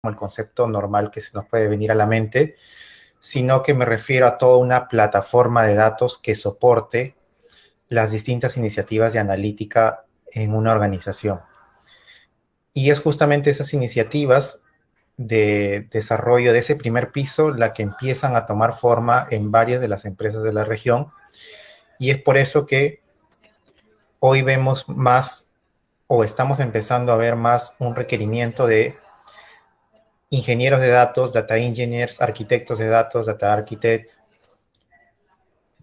como el concepto normal que se nos puede venir a la mente, sino que me refiero a toda una plataforma de datos que soporte las distintas iniciativas de analítica en una organización. Y es justamente esas iniciativas de desarrollo de ese primer piso la que empiezan a tomar forma en varias de las empresas de la región. Y es por eso que hoy vemos más o estamos empezando a ver más un requerimiento de ingenieros de datos, data engineers, arquitectos de datos, data architects,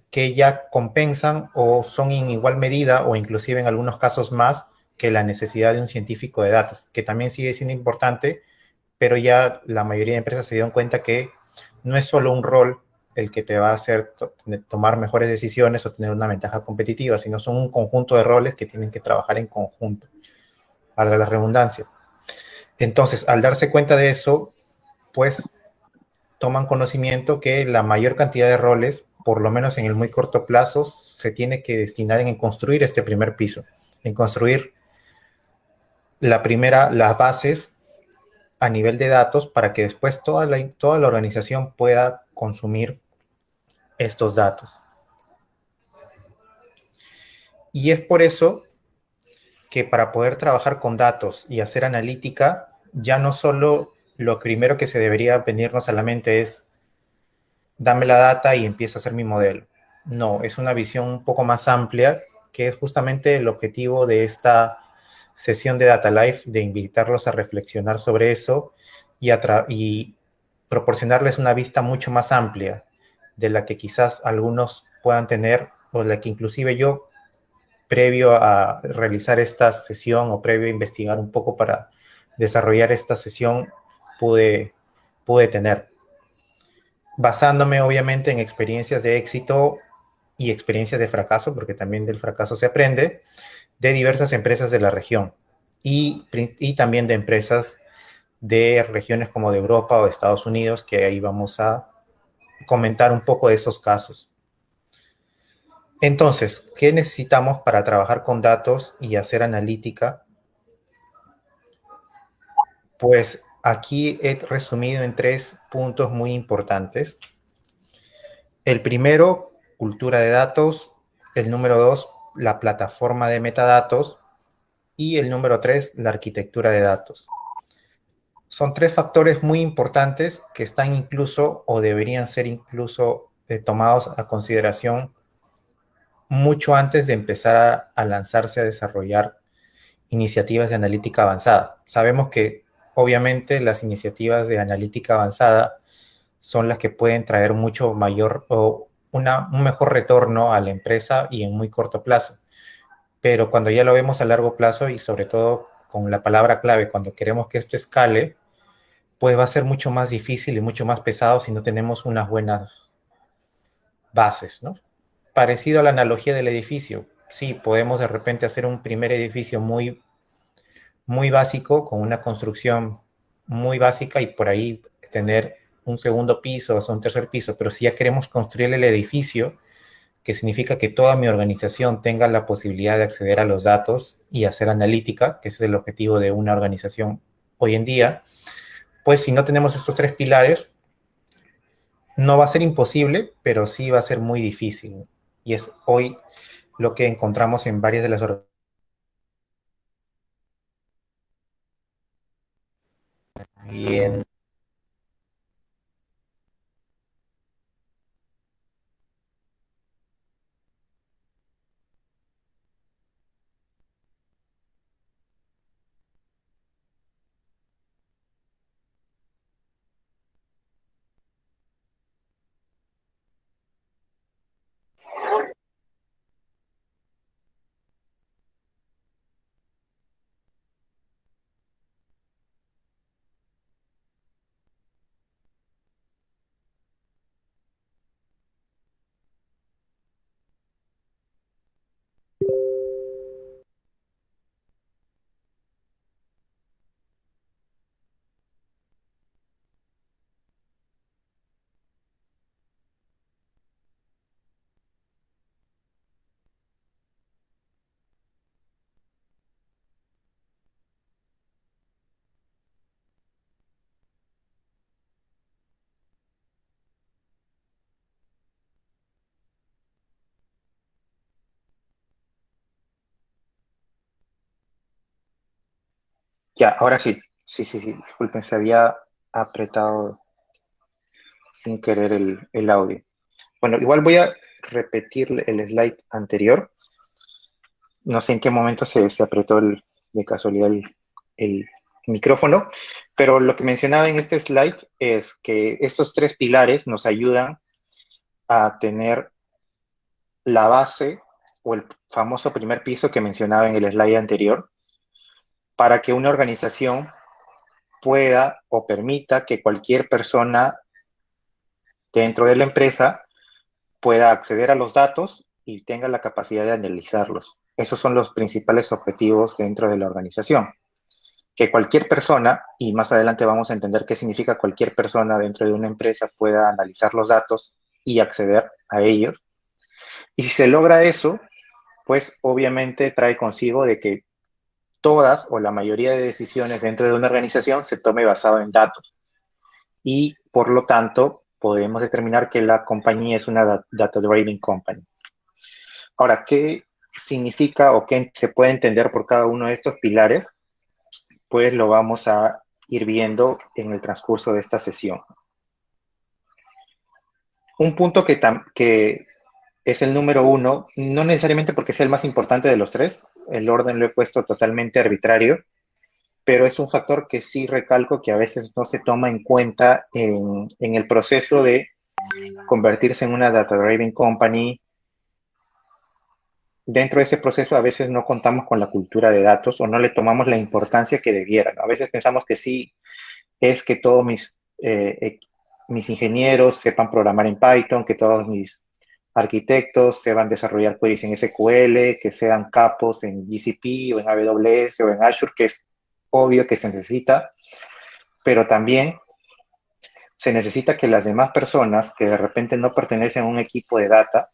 que ya compensan o son en igual medida o inclusive en algunos casos más que la necesidad de un científico de datos, que también sigue siendo importante, pero ya la mayoría de empresas se dieron cuenta que no es solo un rol el que te va a hacer tomar mejores decisiones o tener una ventaja competitiva, sino son un conjunto de roles que tienen que trabajar en conjunto, valga la redundancia. Entonces, al darse cuenta de eso, pues toman conocimiento que la mayor cantidad de roles, por lo menos en el muy corto plazo, se tiene que destinar en construir este primer piso, en construir las bases a nivel de datos para que después toda la organización pueda consumir estos datos. Y es por eso que para poder trabajar con datos y hacer analítica, ya no solo lo primero que se debería venirnos a la mente es dame la data y empiezo a hacer mi modelo. No, es una visión un poco más amplia, que es justamente el objetivo de esta sesión de Data Life, de invitarlos a reflexionar sobre eso y proporcionarles una vista mucho más amplia de la que quizás algunos puedan tener o la que inclusive yo, previo a realizar esta sesión o previo a investigar un poco para desarrollar esta sesión, pude, pude tener, basándome obviamente en experiencias de éxito y experiencias de fracaso, porque también del fracaso se aprende, de diversas empresas de la región y también de empresas de regiones como de Europa o de Estados Unidos, que ahí vamos a comentar un poco de esos casos. Entonces, ¿qué necesitamos para trabajar con datos y hacer analítica? Pues aquí he resumido en 3 puntos muy importantes. El primero, cultura de datos. El número 2, la plataforma de metadatos. Y el número 3, la arquitectura de datos. Son 3 factores muy importantes que están incluso o deberían ser incluso tomados a consideración mucho antes de empezar a lanzarse a desarrollar iniciativas de analítica avanzada. Sabemos que obviamente las iniciativas de analítica avanzada son las que pueden traer mucho mayor o un mejor retorno a la empresa y en muy corto plazo. Pero cuando ya lo vemos a largo plazo y sobre todo con la palabra clave, cuando queremos que esto escale, pues va a ser mucho más difícil y mucho más pesado si no tenemos unas buenas bases, ¿no? Parecido a la analogía del edificio. Sí, podemos de repente hacer un primer edificio muy básico, con una construcción muy básica y por ahí tener un segundo piso o un tercer piso, pero si ya queremos construir el edificio, que significa que toda mi organización tenga la posibilidad de acceder a los datos y hacer analítica, que ese es el objetivo de una organización hoy en día, pues si no tenemos estos 3 pilares, no va a ser imposible, pero sí va a ser muy difícil. Y es hoy lo que encontramos en varias de las organizaciones. Bien. Ya, ahora sí. Sí, sí, sí. Disculpen, se había apretado sin querer el audio. Bueno, igual voy a repetir el slide anterior. No sé en qué momento se apretó de casualidad el micrófono, pero lo que mencionaba en este slide es que estos tres pilares nos ayudan a tener la base o el famoso primer piso que mencionaba en el slide anterior, para que una organización pueda o permita que cualquier persona dentro de la empresa pueda acceder a los datos y tenga la capacidad de analizarlos. Esos son los principales objetivos dentro de la organización. Que cualquier persona, y más adelante vamos a entender qué significa cualquier persona dentro de una empresa, pueda analizar los datos y acceder a ellos. Y si se logra eso, pues obviamente trae consigo de que todas o la mayoría de decisiones dentro de una organización se tome basado en datos. Y por lo tanto, podemos determinar que la compañía es una data-driven company. Ahora, ¿qué significa o qué se puede entender por cada uno de estos pilares? Pues lo vamos a ir viendo en el transcurso de esta sesión. Un punto que es el número uno, no necesariamente porque sea el más importante de los tres, el orden lo he puesto totalmente arbitrario, pero es un factor que sí recalco que a veces no se toma en cuenta en el proceso de convertirse en una data-driven company. Dentro de ese proceso a veces no contamos con la cultura de datos o no le tomamos la importancia que debiera, ¿no? A veces pensamos que sí es que todos mis ingenieros sepan programar en Python, que todos mis arquitectos sepan desarrollar queries en SQL, que sean capos en GCP o en AWS o en Azure, que es obvio que se necesita, pero también se necesita que las demás personas que de repente no pertenecen a un equipo de data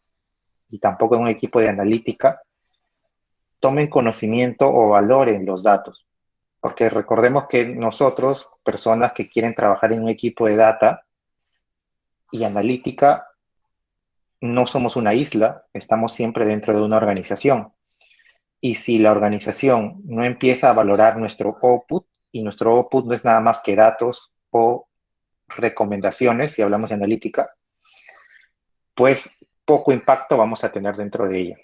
y tampoco a un equipo de analítica, tomen conocimiento o valoren los datos. Porque recordemos que nosotros, personas que quieren trabajar en un equipo de data y analítica, no somos una isla, estamos siempre dentro de una organización. Y si la organización no empieza a valorar nuestro output, y nuestro output no es nada más que datos o recomendaciones, si hablamos de analítica, pues poco impacto vamos a tener dentro de ella.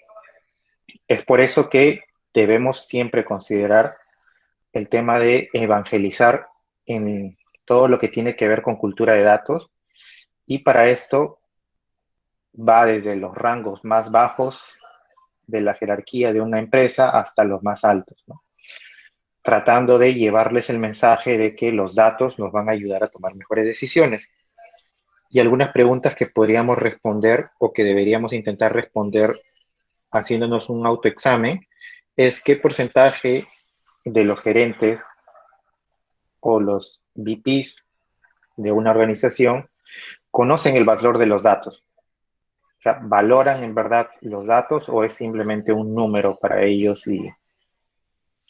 Es por eso que debemos siempre considerar el tema de evangelizar en todo lo que tiene que ver con cultura de datos, y para esto va desde los rangos más bajos de la jerarquía de una empresa hasta los más altos, ¿no? Tratando de llevarles el mensaje de que los datos nos van a ayudar a tomar mejores decisiones. Y algunas preguntas que podríamos responder o que deberíamos intentar responder haciéndonos un autoexamen es qué porcentaje de los gerentes o los VPs de una organización conocen el valor de los datos. O sea, ¿valoran en verdad los datos o es simplemente un número para ellos y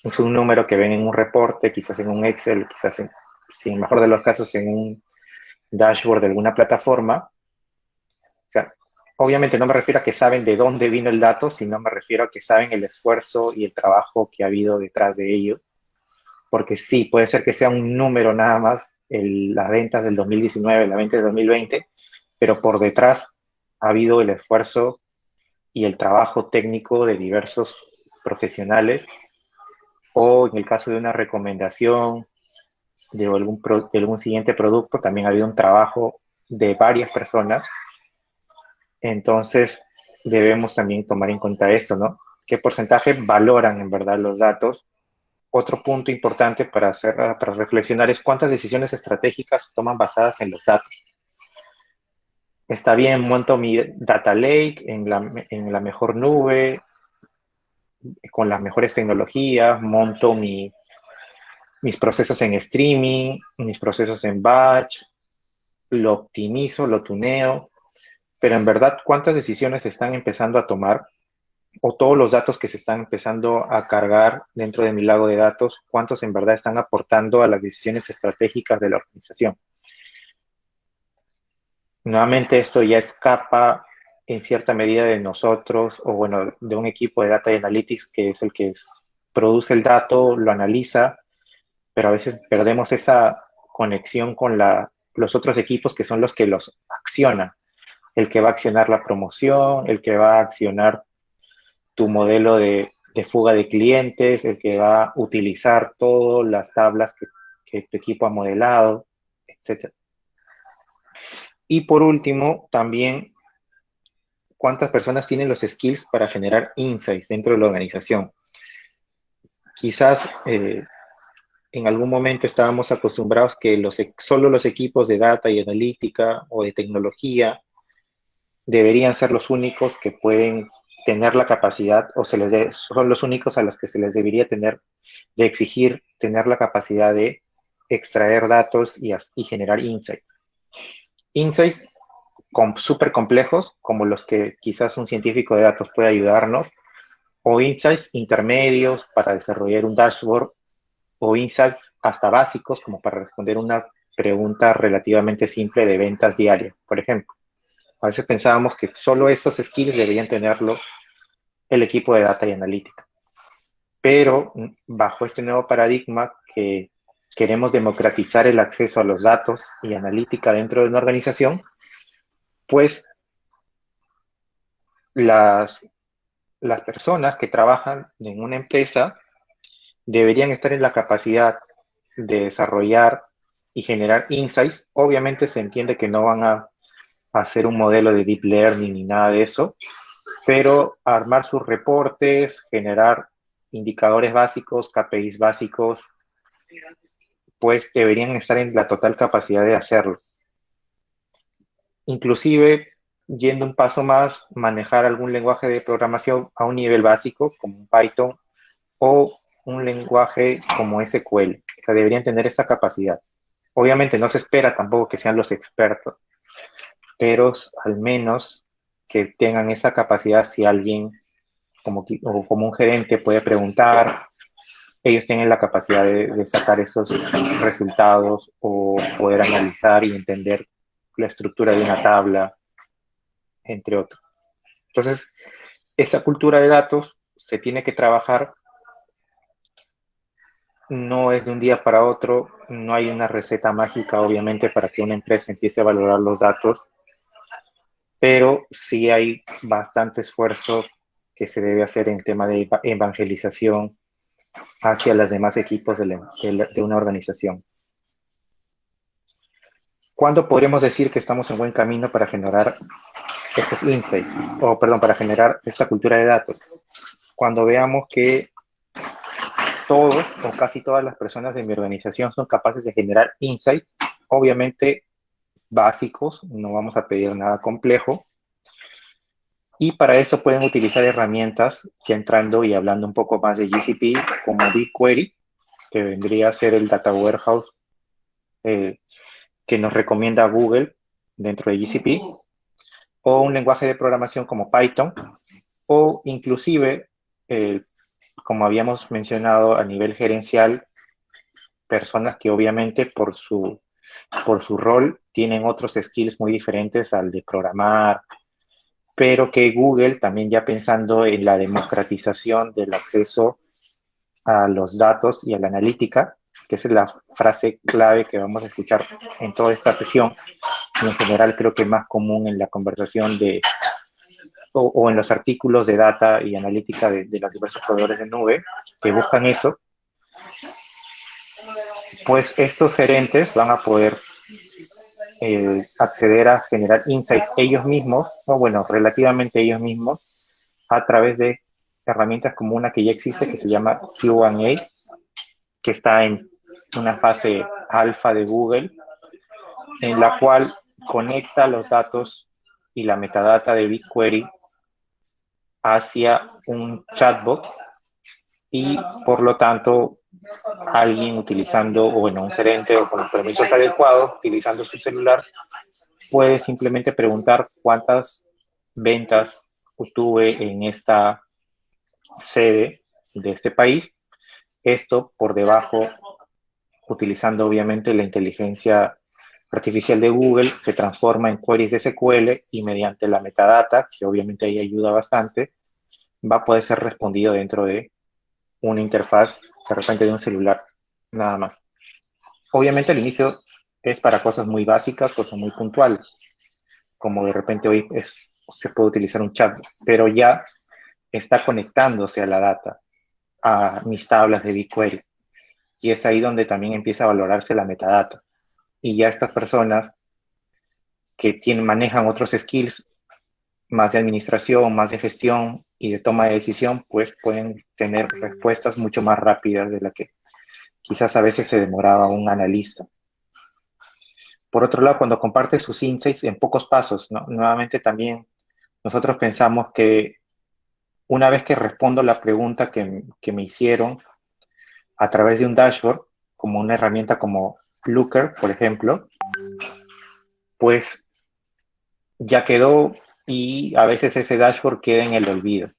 es un número que ven en un reporte, quizás en un Excel, quizás si en el mejor de los casos en un dashboard de alguna plataforma? O sea, obviamente no me refiero a que saben de dónde vino el dato, sino me refiero a que saben el esfuerzo y el trabajo que ha habido detrás de ello. Porque sí, puede ser que sea un número nada más, las ventas del 2019, la venta del 2020, pero por detrás ha habido el esfuerzo y el trabajo técnico de diversos profesionales, o en el caso de una recomendación de algún siguiente producto, también ha habido un trabajo de varias personas. Entonces, debemos también tomar en cuenta esto, ¿no? ¿Qué porcentaje valoran en verdad los datos? Otro punto importante para reflexionar es cuántas decisiones estratégicas toman basadas en los datos. Está bien, monto mi data lake en la mejor nube, con las mejores tecnologías, monto mis procesos en streaming, mis procesos en batch, lo optimizo, lo tuneo, pero en verdad, ¿cuántas decisiones se están empezando a tomar? O todos los datos que se están empezando a cargar dentro de mi lago de datos, ¿cuántos en verdad están aportando a las decisiones estratégicas de la organización? Nuevamente, esto ya escapa en cierta medida de nosotros, o bueno, de un equipo de Data Analytics, que es el que produce el dato, lo analiza pero a veces perdemos esa conexión con los otros equipos que son los que los accionan. El que va a accionar la promoción, el que va a accionar tu modelo de fuga de clientes, el que va a utilizar todas las tablas que tu equipo ha modelado, etc. Y por último, también, ¿cuántas personas tienen los skills para generar insights dentro de la organización? Quizás en algún momento estábamos acostumbrados que solo los equipos de data y analítica o de tecnología deberían ser los únicos que pueden tener la capacidad, o son los únicos a los que se les debería de exigir tener la capacidad de extraer datos y generar insights. Insights súper complejos, como los que quizás un científico de datos puede ayudarnos, o insights intermedios para desarrollar un dashboard, o insights hasta básicos, como para responder una pregunta relativamente simple de ventas diarias, por ejemplo. A veces pensábamos que solo esos skills deberían tenerlo el equipo de data y analítica. Pero bajo este nuevo paradigma que queremos democratizar el acceso a los datos y analítica dentro de una organización, pues las personas que trabajan en una empresa deberían estar en la capacidad de desarrollar y generar insights. Obviamente se entiende que no van a hacer un modelo de deep learning ni nada de eso, pero armar sus reportes, generar indicadores básicos, KPIs básicos, pues deberían estar en la total capacidad de hacerlo. Inclusive, yendo un paso más, manejar algún lenguaje de programación a un nivel básico, como Python, o un lenguaje como SQL. O sea, deberían tener esa capacidad. Obviamente no se espera tampoco que sean los expertos, pero al menos que tengan esa capacidad si alguien como un gerente puede preguntar, ellos tienen la capacidad de sacar esos resultados o poder analizar y entender la estructura de una tabla, entre otros. Entonces, esa cultura de datos se tiene que trabajar, no es de un día para otro, no hay una receta mágica, obviamente, para que una empresa empiece a valorar los datos, pero sí hay bastante esfuerzo que se debe hacer en tema de evangelización hacia los demás equipos de una organización. ¿Cuándo podremos decir que estamos en buen camino para generar estos insights? Para generar esta cultura de datos. Cuando veamos que todos o casi todas las personas de mi organización son capaces de generar insights, obviamente básicos, no vamos a pedir nada complejo. Y para eso pueden utilizar herramientas, ya entrando y hablando un poco más de GCP, como BigQuery, que vendría a ser el Data Warehouse que nos recomienda Google dentro de GCP, o un lenguaje de programación como Python, o inclusive, como habíamos mencionado a nivel gerencial, personas que obviamente por su rol tienen otros skills muy diferentes al de programar, pero que Google, también ya pensando en la democratización del acceso a los datos y a la analítica, que es la frase clave que vamos a escuchar en toda esta sesión, y en general creo que es más común en la conversación o en los artículos de data y analítica de los diversos proveedores de nube que buscan eso, pues estos gerentes van a poder acceder a generar insights ellos mismos, o bueno, relativamente ellos mismos, a través de herramientas como una que ya existe que se llama Q&A, que está en una fase alfa de Google, en la cual conecta los datos y la metadata de BigQuery hacia un chatbot y por lo tanto alguien utilizando, o bueno, un gerente o con los permisos adecuados, utilizando su celular, puede simplemente preguntar cuántas ventas tuve en esta sede de este país. Esto por debajo, utilizando obviamente la inteligencia artificial de Google, se transforma en queries de SQL y mediante la metadata, que obviamente ahí ayuda bastante, va a poder ser respondido dentro de una interfaz de repente de un celular, nada más. Obviamente al inicio es para cosas muy básicas, cosas muy puntuales, como de repente hoy se puede utilizar un chat, pero ya está conectándose a la data, a mis tablas de BigQuery. Y es ahí donde también empieza a valorarse la metadata. Y ya estas personas que manejan otros skills, más de administración, más de gestión y de toma de decisión, pues pueden tener respuestas mucho más rápidas de la que quizás a veces se demoraba un analista. Por otro lado, cuando comparte sus insights en pocos pasos, ¿no? Nuevamente también nosotros pensamos que una vez que respondo la pregunta que me hicieron a través de un dashboard, como una herramienta como Looker, por ejemplo, pues ya quedó y a veces ese dashboard queda en el olvido.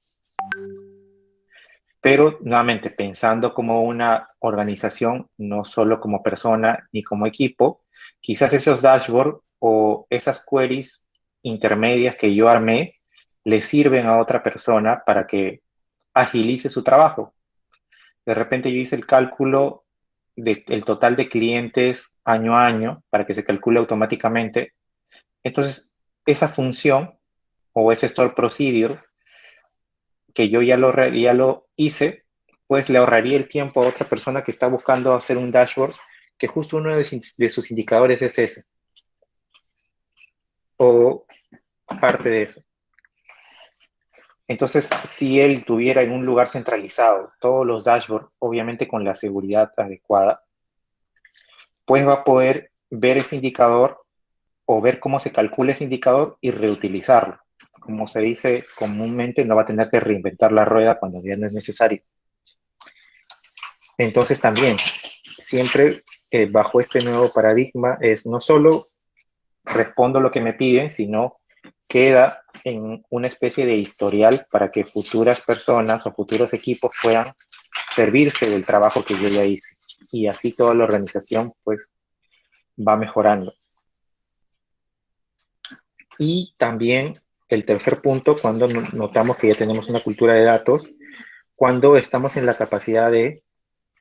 Pero nuevamente, pensando como una organización, no solo como persona ni como equipo, quizás esos dashboards o esas queries intermedias que yo armé le sirven a otra persona para que agilice su trabajo. De repente yo hice el cálculo del total de clientes año a año para que se calcule automáticamente. Entonces, esa función o ese store procedure que yo ya lo hice, pues le ahorraría el tiempo a otra persona que está buscando hacer un dashboard, que justo uno de sus indicadores es ese, o parte de eso. Entonces, si él tuviera en un lugar centralizado todos los dashboards, obviamente con la seguridad adecuada, pues va a poder ver ese indicador o ver cómo se calcula ese indicador y reutilizarlo. Como se dice comúnmente, no va a tener que reinventar la rueda cuando ya no es necesario. Entonces también, siempre bajo este nuevo paradigma, es no solo respondo lo que me piden, sino queda en una especie de historial para que futuras personas o futuros equipos puedan servirse del trabajo que yo ya hice. Y así toda la organización pues va mejorando. Y también el tercer punto, cuando notamos que ya tenemos una cultura de datos, cuando estamos en la capacidad de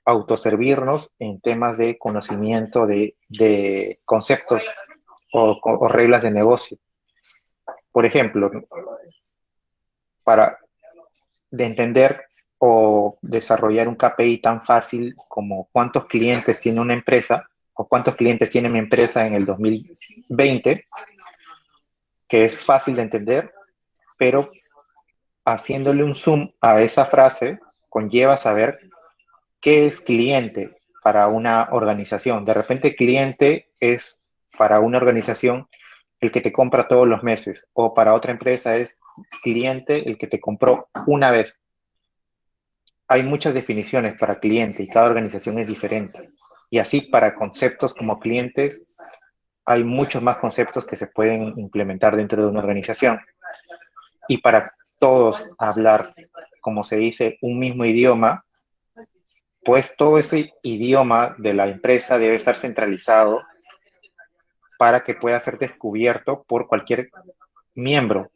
autoservirnos en temas de conocimiento de conceptos o reglas de negocio. Por ejemplo, para de entender o desarrollar un KPI tan fácil como cuántos clientes tiene una empresa o cuántos clientes tiene mi empresa en el 2020, que es fácil de entender, pero haciéndole un zoom a esa frase conlleva saber qué es cliente para una organización. De repente, cliente es para una organización el que te compra todos los meses, o para otra empresa es cliente el que te compró una vez. Hay muchas definiciones para cliente y cada organización es diferente. Y así para conceptos como clientes, hay muchos más conceptos que se pueden implementar dentro de una organización. Y para todos hablar, como se dice, un mismo idioma, pues todo ese idioma de la empresa debe estar centralizado para que pueda ser descubierto por cualquier miembro.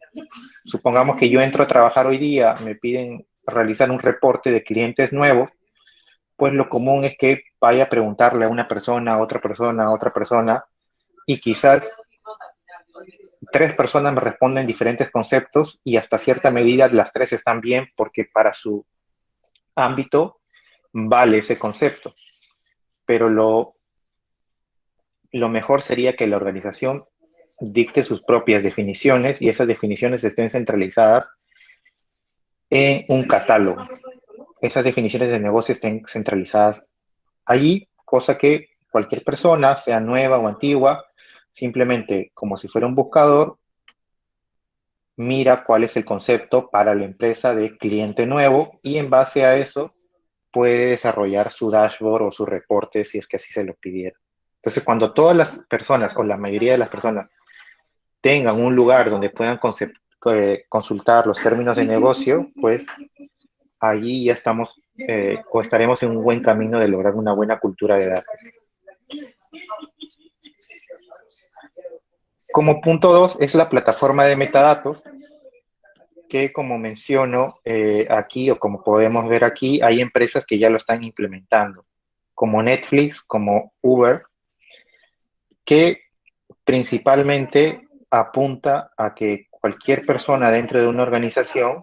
Supongamos que yo entro a trabajar hoy día, me piden realizar un reporte de clientes nuevos, pues lo común es que vaya a preguntarle a una persona, a otra persona, a otra persona, y quizás 3 personas me responden diferentes conceptos y hasta cierta medida las 3 están bien porque para su ámbito vale ese concepto. Pero lo mejor sería que la organización dicte sus propias definiciones y esas definiciones estén centralizadas en un catálogo. Esas definiciones de negocio estén centralizadas allí, cosa que cualquier persona, sea nueva o antigua, simplemente como si fuera un buscador, mira cuál es el concepto para la empresa de cliente nuevo y en base a eso puede desarrollar su dashboard o su reporte si es que así se lo pidiera. Entonces, cuando todas las personas o la mayoría de las personas tengan un lugar donde puedan consultar los términos de negocio, pues allí ya estamos o estaremos en un buen camino de lograr una buena cultura de datos. Como punto 2 es la plataforma de metadatos, que como menciono aquí o como podemos ver aquí, hay empresas que ya lo están implementando. como Netflix, como Uber, que principalmente apunta a que cualquier persona dentro de una organización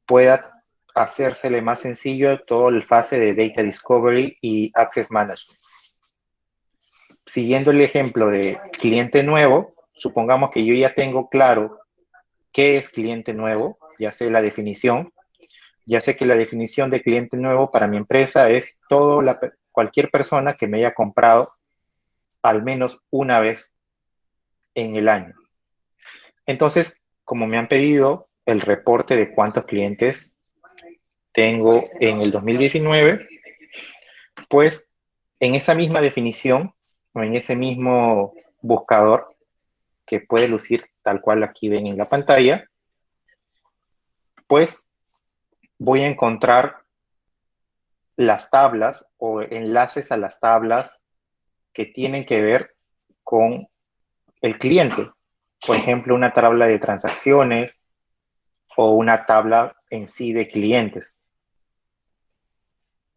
pueda hacérsele más sencillo todo el fase de Data Discovery y Access Management. Siguiendo el ejemplo de cliente nuevo, supongamos que yo ya tengo claro qué es cliente nuevo, ya sé la definición, ya sé que la definición de cliente nuevo para mi empresa es cualquier persona que me haya comprado al menos una vez en el año. Entonces, como me han pedido el reporte de cuántos clientes tengo en el 2019, pues en esa misma definición o en ese mismo buscador que puede lucir tal cual aquí ven en la pantalla, pues voy a encontrar las tablas o enlaces a las tablas que tienen que ver con el cliente. Por ejemplo, una tabla de transacciones o una tabla en sí de clientes.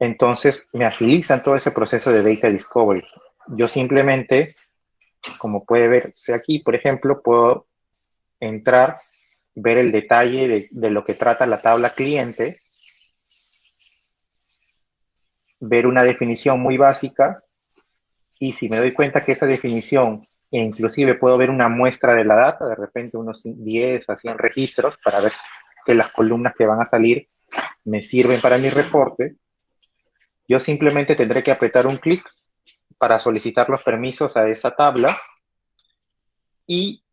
Entonces, me agilizan todo ese proceso de Data Discovery. Yo simplemente, como puede verse aquí, por ejemplo, puedo entrar, ver el detalle de lo que trata la tabla cliente, ver una definición muy básica, y si me doy cuenta que esa definición, e inclusive puedo ver una muestra de la data, de repente unos 10 a 100 registros, para ver que las columnas que van a salir me sirven para mi reporte, yo simplemente tendré que apretar un clic para solicitar los permisos a esa tabla y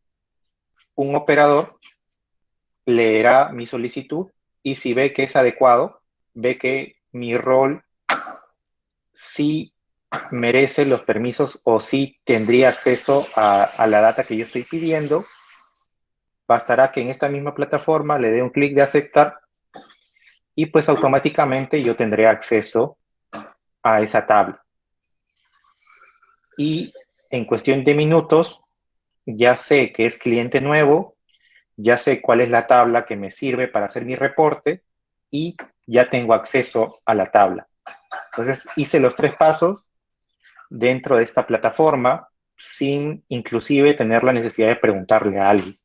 un operador leerá mi solicitud y si ve que es adecuado, ve que mi rol sí merece los permisos o sí tendría acceso a la data que yo estoy pidiendo, bastará que en esta misma plataforma le dé un clic de aceptar y pues automáticamente yo tendré acceso a esa tabla. Y en cuestión de minutos, ya sé que es cliente nuevo, ya sé cuál es la tabla que me sirve para hacer mi reporte y ya tengo acceso a la tabla. Entonces hice los 3 pasos dentro de esta plataforma sin inclusive tener la necesidad de preguntarle a alguien.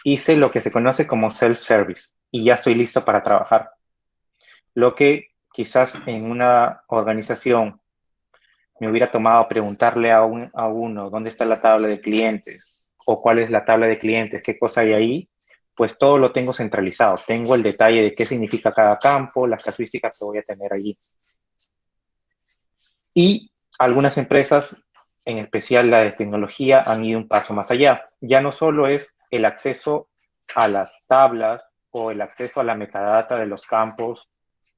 Hice lo que se conoce como self-service y ya estoy listo para trabajar. Lo que quizás en una organización me hubiera tomado preguntarle a uno dónde está la tabla de clientes o cuál es la tabla de clientes, qué cosa hay ahí, pues todo lo tengo centralizado. Tengo el detalle de qué significa cada campo, las casuísticas que voy a tener allí. Y algunas empresas, en especial la de tecnología, han ido un paso más allá. Ya no solo es el acceso a las tablas o el acceso a la metadata de los campos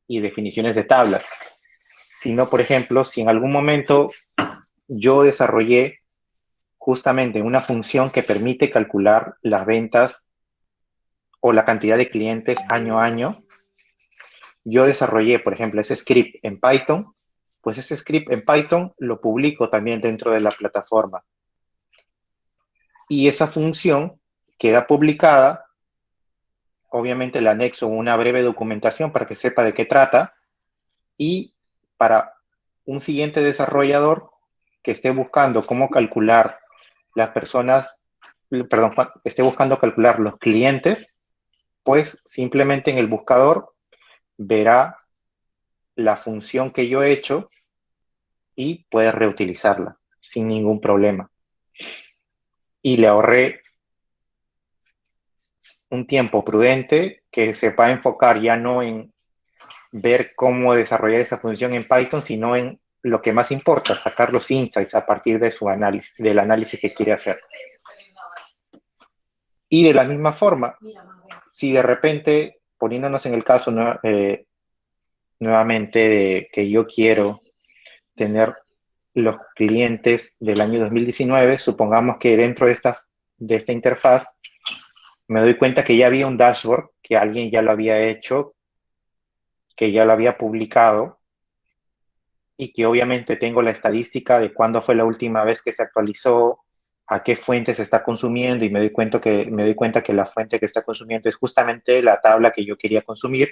y definiciones de tablas, sino, por ejemplo, si en algún momento yo desarrollé justamente una función que permite calcular las ventas o la cantidad de clientes año a año, yo desarrollé, por ejemplo, ese script en Python, pues ese script en Python lo publico también dentro de la plataforma. Y esa función queda publicada, obviamente le anexo una breve documentación para que sepa de qué trata, y para un siguiente desarrollador que esté buscando cómo calcular las personas, perdón, esté buscando calcular los clientes, pues simplemente en el buscador verá la función que yo he hecho y puede reutilizarla sin ningún problema. Y le ahorré un tiempo prudente que se va a enfocar ya no en ver cómo desarrollar esa función en Python, sino en lo que más importa, sacar los insights a partir de su análisis, del análisis que quiere hacer. Y de la misma forma, si de repente, poniéndonos en el caso nuevamente de que yo quiero tener los clientes del año 2019, supongamos que dentro de esta interfaz me doy cuenta que ya había un dashboard, que alguien ya lo había hecho, que ya lo había publicado y que obviamente tengo la estadística de cuándo fue la última vez que se actualizó, a qué fuente se está consumiendo y me doy cuenta que la fuente que está consumiendo es justamente la tabla que yo quería consumir,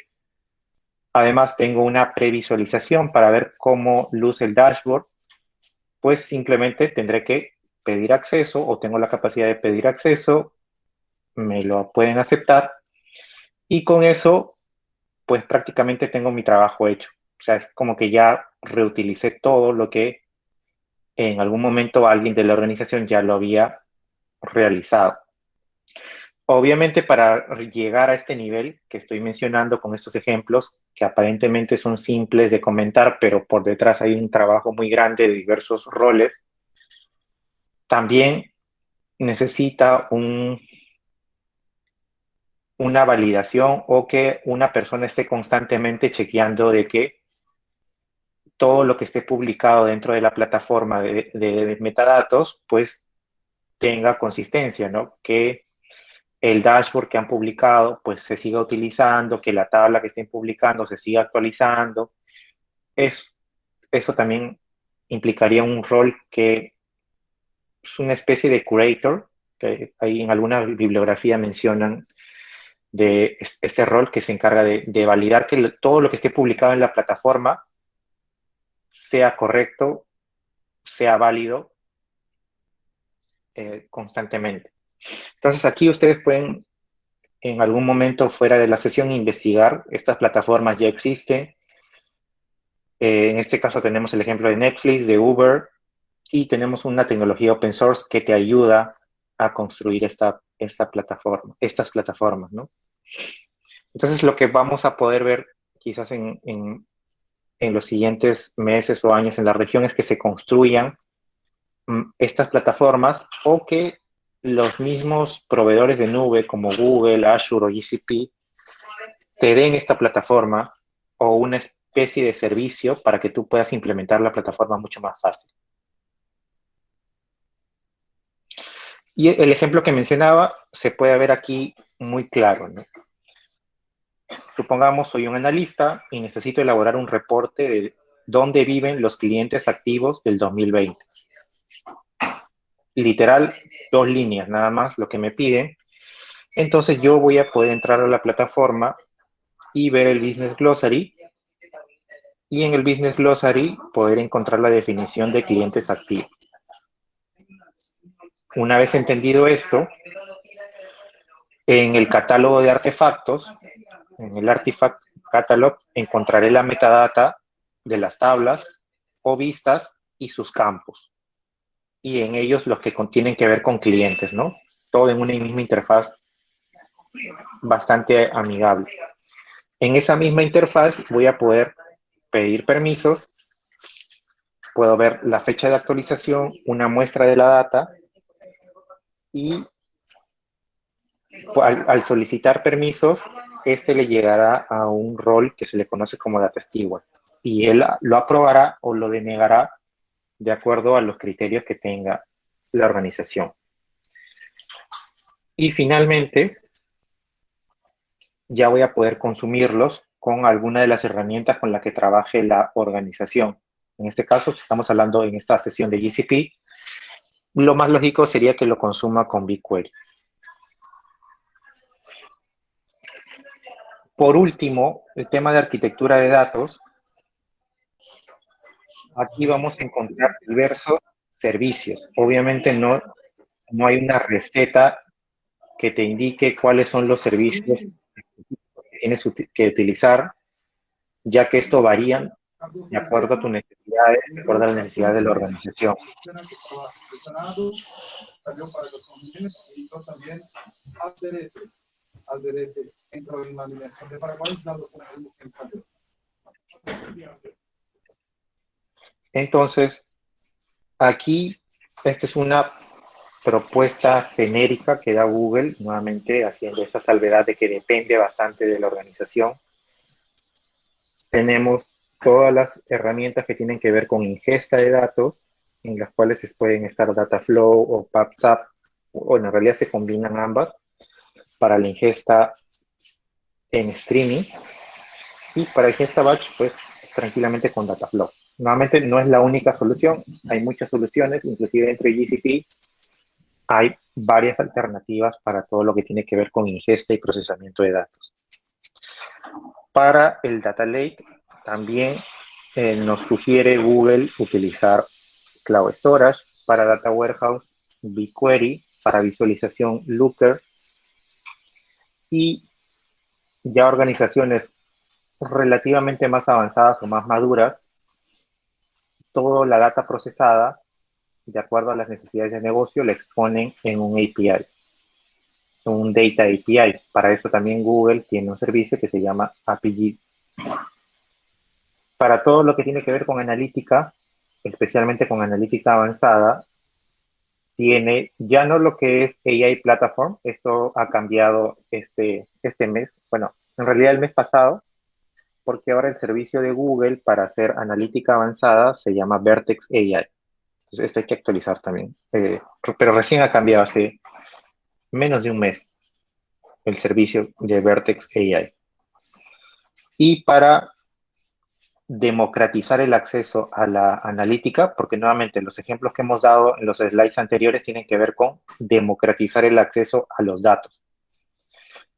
Además, tengo una previsualización para ver cómo luce el dashboard. Pues simplemente tendré que pedir acceso o tengo la capacidad de pedir acceso, me lo pueden aceptar y con eso, pues prácticamente tengo mi trabajo hecho. O sea, es como que ya reutilicé todo lo que en algún momento alguien de la organización ya lo había realizado. Obviamente para llegar a este nivel que estoy mencionando con estos ejemplos, que aparentemente son simples de comentar, pero por detrás hay un trabajo muy grande de diversos roles, también necesita una validación o que una persona esté constantemente chequeando de que todo lo que esté publicado dentro de la plataforma de metadatos, pues tenga consistencia, ¿no? Que el dashboard que han publicado, pues se siga utilizando, que la tabla que estén publicando se siga actualizando. Eso también implicaría un rol que es una especie de curator, que ahí en alguna bibliografía mencionan de este rol que se encarga de validar que todo lo que esté publicado en la plataforma sea correcto, sea válido constantemente. Entonces aquí ustedes pueden en algún momento fuera de la sesión investigar. Estas plataformas ya existen. En este caso tenemos el ejemplo de Netflix, de Uber, y tenemos una tecnología open source que te ayuda a construir esta plataforma, estas plataformas, ¿no? Entonces lo que vamos a poder ver quizás en los siguientes meses o años en la región es que se construyan estas plataformas o que los mismos proveedores de nube como Google, Azure o GCP te den esta plataforma o una especie de servicio para que tú puedas implementar la plataforma mucho más fácil. Y el ejemplo que mencionaba se puede ver aquí muy claro, ¿no? Supongamos soy un analista y necesito elaborar un reporte de dónde viven los clientes activos del 2020. Literal, 2 líneas nada más lo que me piden. Entonces yo voy a poder entrar a la plataforma y ver el Business Glossary y en el Business Glossary poder encontrar la definición de clientes activos. Una vez entendido esto, en el catálogo de artefactos, en el Artifact Catalog, encontraré la metadata de las tablas o vistas y sus campos. Y en ellos los que tienen que ver con clientes, ¿no? Todo en una misma interfaz bastante amigable. En esa misma interfaz voy a poder pedir permisos, puedo ver la fecha de actualización, una muestra de la data y al solicitar permisos, este le llegará a un rol que se le conoce como data steward y él lo aprobará o lo denegará de acuerdo a los criterios que tenga la organización. Y finalmente, ya voy a poder consumirlos con alguna de las herramientas con las que trabaje la organización. En este caso, si estamos hablando en esta sesión de GCP, lo más lógico sería que lo consuma con BigQuery. Por último, el tema de arquitectura de datos. Aquí vamos a encontrar diversos servicios. Obviamente no hay una receta que te indique cuáles son los servicios que tienes que utilizar, ya que esto varía de acuerdo a tus necesidades, de acuerdo a las necesidades de la organización. Entonces, aquí, esta es una propuesta genérica que da Google, nuevamente haciendo esa salvedad de que depende bastante de la organización. Tenemos todas las herramientas que tienen que ver con ingesta de datos, en las cuales pueden estar Dataflow o PubSub, o en realidad se combinan ambas para la ingesta en streaming, y para ingesta batch, pues tranquilamente con Dataflow. Nuevamente no es la única solución, hay muchas soluciones, inclusive dentro de GCP hay varias alternativas para todo lo que tiene que ver con ingesta y procesamiento de datos. Para el Data Lake también nos sugiere Google utilizar Cloud Storage, para Data Warehouse, BigQuery, para visualización Looker, y ya organizaciones relativamente más avanzadas o más maduras, toda la data procesada, de acuerdo a las necesidades de negocio, la exponen en un API, un Data API. Para eso también Google tiene un servicio que se llama APG. Para todo lo que tiene que ver con analítica, especialmente con analítica avanzada, tiene ya no lo que es AI Platform, esto ha cambiado este mes, bueno, en realidad el mes pasado, porque ahora el servicio de Google para hacer analítica avanzada se llama Vertex AI. Entonces esto hay que actualizar también, pero recién ha cambiado hace menos de un mes el servicio de Vertex AI. Y para democratizar el acceso a la analítica, porque nuevamente los ejemplos que hemos dado en los slides anteriores tienen que ver con democratizar el acceso a los datos.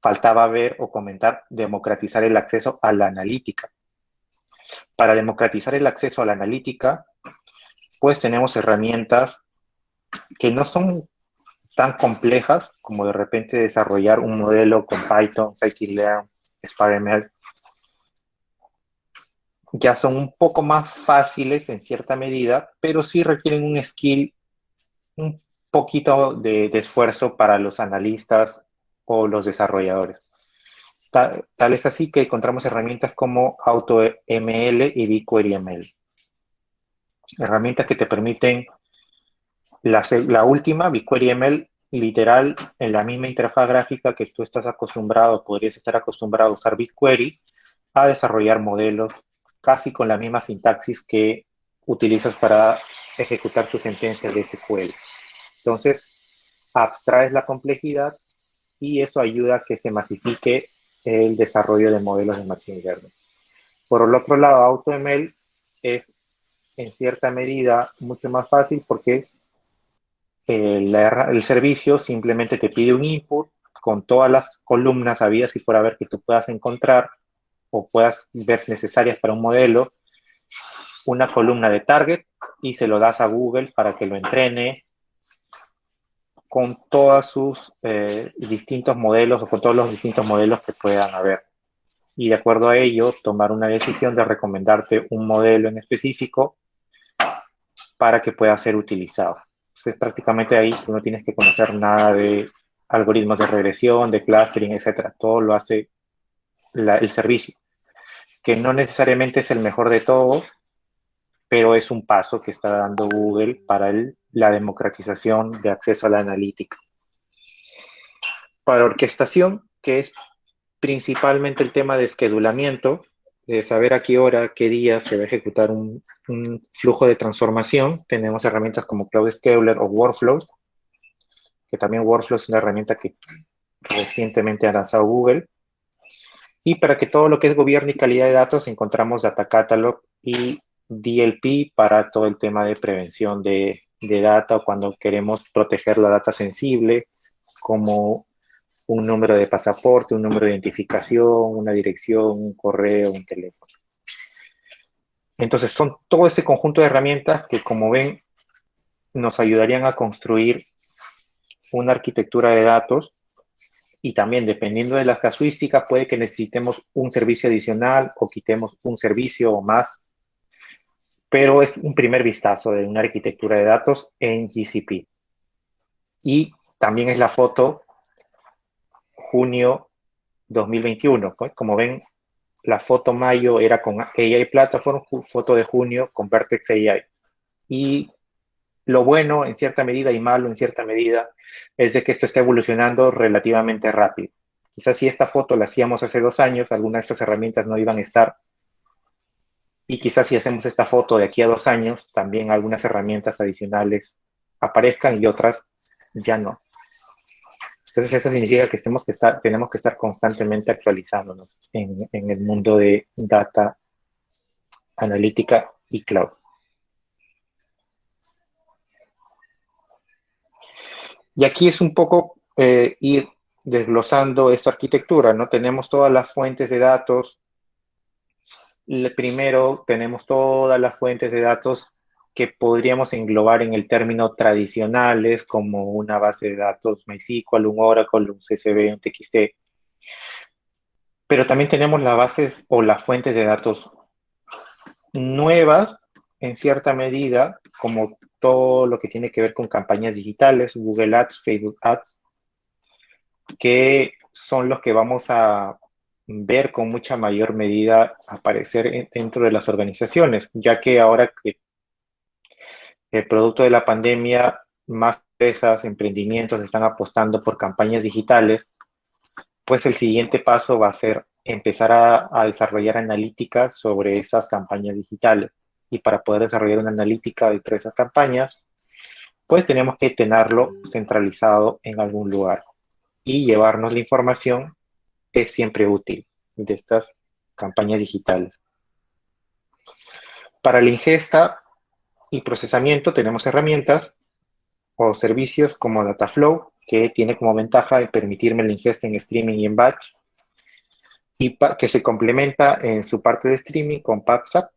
Faltaba ver o comentar democratizar el acceso a la analítica. Para democratizar el acceso a la analítica, pues tenemos herramientas que no son tan complejas como de repente desarrollar un modelo con Python, Scikit-learn, SparkML. Ya son un poco más fáciles en cierta medida, pero sí requieren un skill, un poquito de esfuerzo para los analistas o los desarrolladores. Tal es así que encontramos herramientas como AutoML y BigQueryML. Herramientas que te permiten, la última, BigQueryML, literal, en la misma interfaz gráfica que tú estás acostumbrado, podrías estar acostumbrado a usar BigQuery, a desarrollar modelos casi con la misma sintaxis que utilizas para ejecutar tu sentencia de SQL. Entonces, abstraes la complejidad y eso ayuda a que se masifique el desarrollo de modelos de Machine Learning. Por el otro lado, AutoML es en cierta medida mucho más fácil porque el servicio simplemente te pide un input con todas las columnas habidas y por haber que tú puedas encontrar o puedas ver necesarias para un modelo, una columna de target, y se lo das a Google para que lo entrene con todos sus distintos modelos o con todos los distintos modelos que puedan haber. Y de acuerdo a ello, tomar una decisión de recomendarte un modelo en específico para que pueda ser utilizado. Entonces, prácticamente ahí tú no tienes que conocer nada de algoritmos de regresión, de clustering, etcétera. Todo lo hace el servicio, que no necesariamente es el mejor de todos, pero es un paso que está dando Google para la democratización de acceso a la analítica. Para orquestación, que es principalmente el tema de esquedulamiento, de saber a qué hora, qué día se va a ejecutar un flujo de transformación, tenemos herramientas como Cloud Scheduler o Workflows, que también Workflows es una herramienta que recientemente ha lanzado Google. Y para que todo lo que es gobierno y calidad de datos, encontramos Data Catalog y DLP para todo el tema de prevención de data o cuando queremos proteger la data sensible, como un número de pasaporte, un número de identificación, una dirección, un correo, un teléfono. Entonces, son todo ese conjunto de herramientas que, como ven, nos ayudarían a construir una arquitectura de datos y también, dependiendo de las casuísticas, puede que necesitemos un servicio adicional o quitemos un servicio o más, pero es un primer vistazo de una arquitectura de datos en GCP. Y también es la foto junio 2021. Como ven, la foto mayo era con AI Platform, foto de junio con Vertex AI. Y lo bueno en cierta medida y malo en cierta medida es de que esto está evolucionando relativamente rápido. Quizás si esta foto la hacíamos hace 2 años, algunas de estas herramientas no iban a estar. Y quizás si hacemos esta foto de aquí a 2 años, también algunas herramientas adicionales aparezcan y otras ya no. Entonces eso significa que tenemos que estar constantemente actualizándonos en el mundo de data, analítica y cloud. Y aquí es un poco ir desglosando esta arquitectura, ¿no? Tenemos todas las fuentes de datos Primero tenemos todas las fuentes de datos que podríamos englobar en el término tradicionales, como una base de datos MySQL, un Oracle, un CSV, un TXT. Pero también tenemos las bases o las fuentes de datos nuevas, en cierta medida, como todo lo que tiene que ver con campañas digitales, Google Ads, Facebook Ads, que son los que vamos a ver con mucha mayor medida aparecer dentro de las organizaciones, ya que ahora que el producto de la pandemia, más empresas, emprendimientos están apostando por campañas digitales, pues el siguiente paso va a ser empezar a desarrollar analíticas sobre esas campañas digitales. Y para poder desarrollar una analítica de esas campañas, pues tenemos que tenerlo centralizado en algún lugar. Y llevarnos la información es siempre útil de estas campañas digitales. Para la ingesta y procesamiento tenemos herramientas o servicios como Dataflow, que tiene como ventaja de permitirme la ingesta en streaming y en batch, y que se complementa en su parte de streaming con PubSub.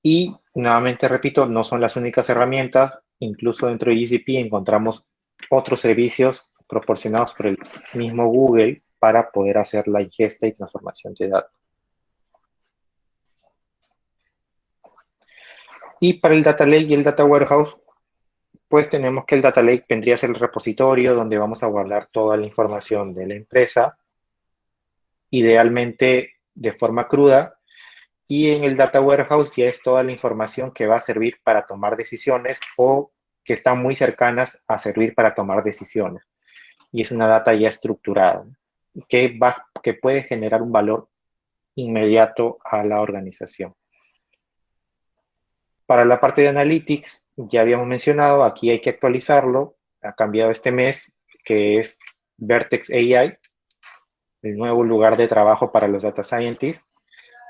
Y nuevamente repito, no son las únicas herramientas, incluso dentro de GCP encontramos otros servicios proporcionados por el mismo Google para poder hacer la ingesta y transformación de datos. Y para el Data Lake y el Data Warehouse, pues tenemos que el Data Lake vendría a ser el repositorio donde vamos a guardar toda la información de la empresa, idealmente de forma cruda, y en el Data Warehouse ya es toda la información que va a servir para tomar decisiones o que están muy cercanas a servir para tomar decisiones. Y es una data ya estructurada que puede generar un valor inmediato a la organización. Para la parte de Analytics, ya habíamos mencionado, aquí hay que actualizarlo, ha cambiado este mes, que es Vertex AI, el nuevo lugar de trabajo para los Data Scientists,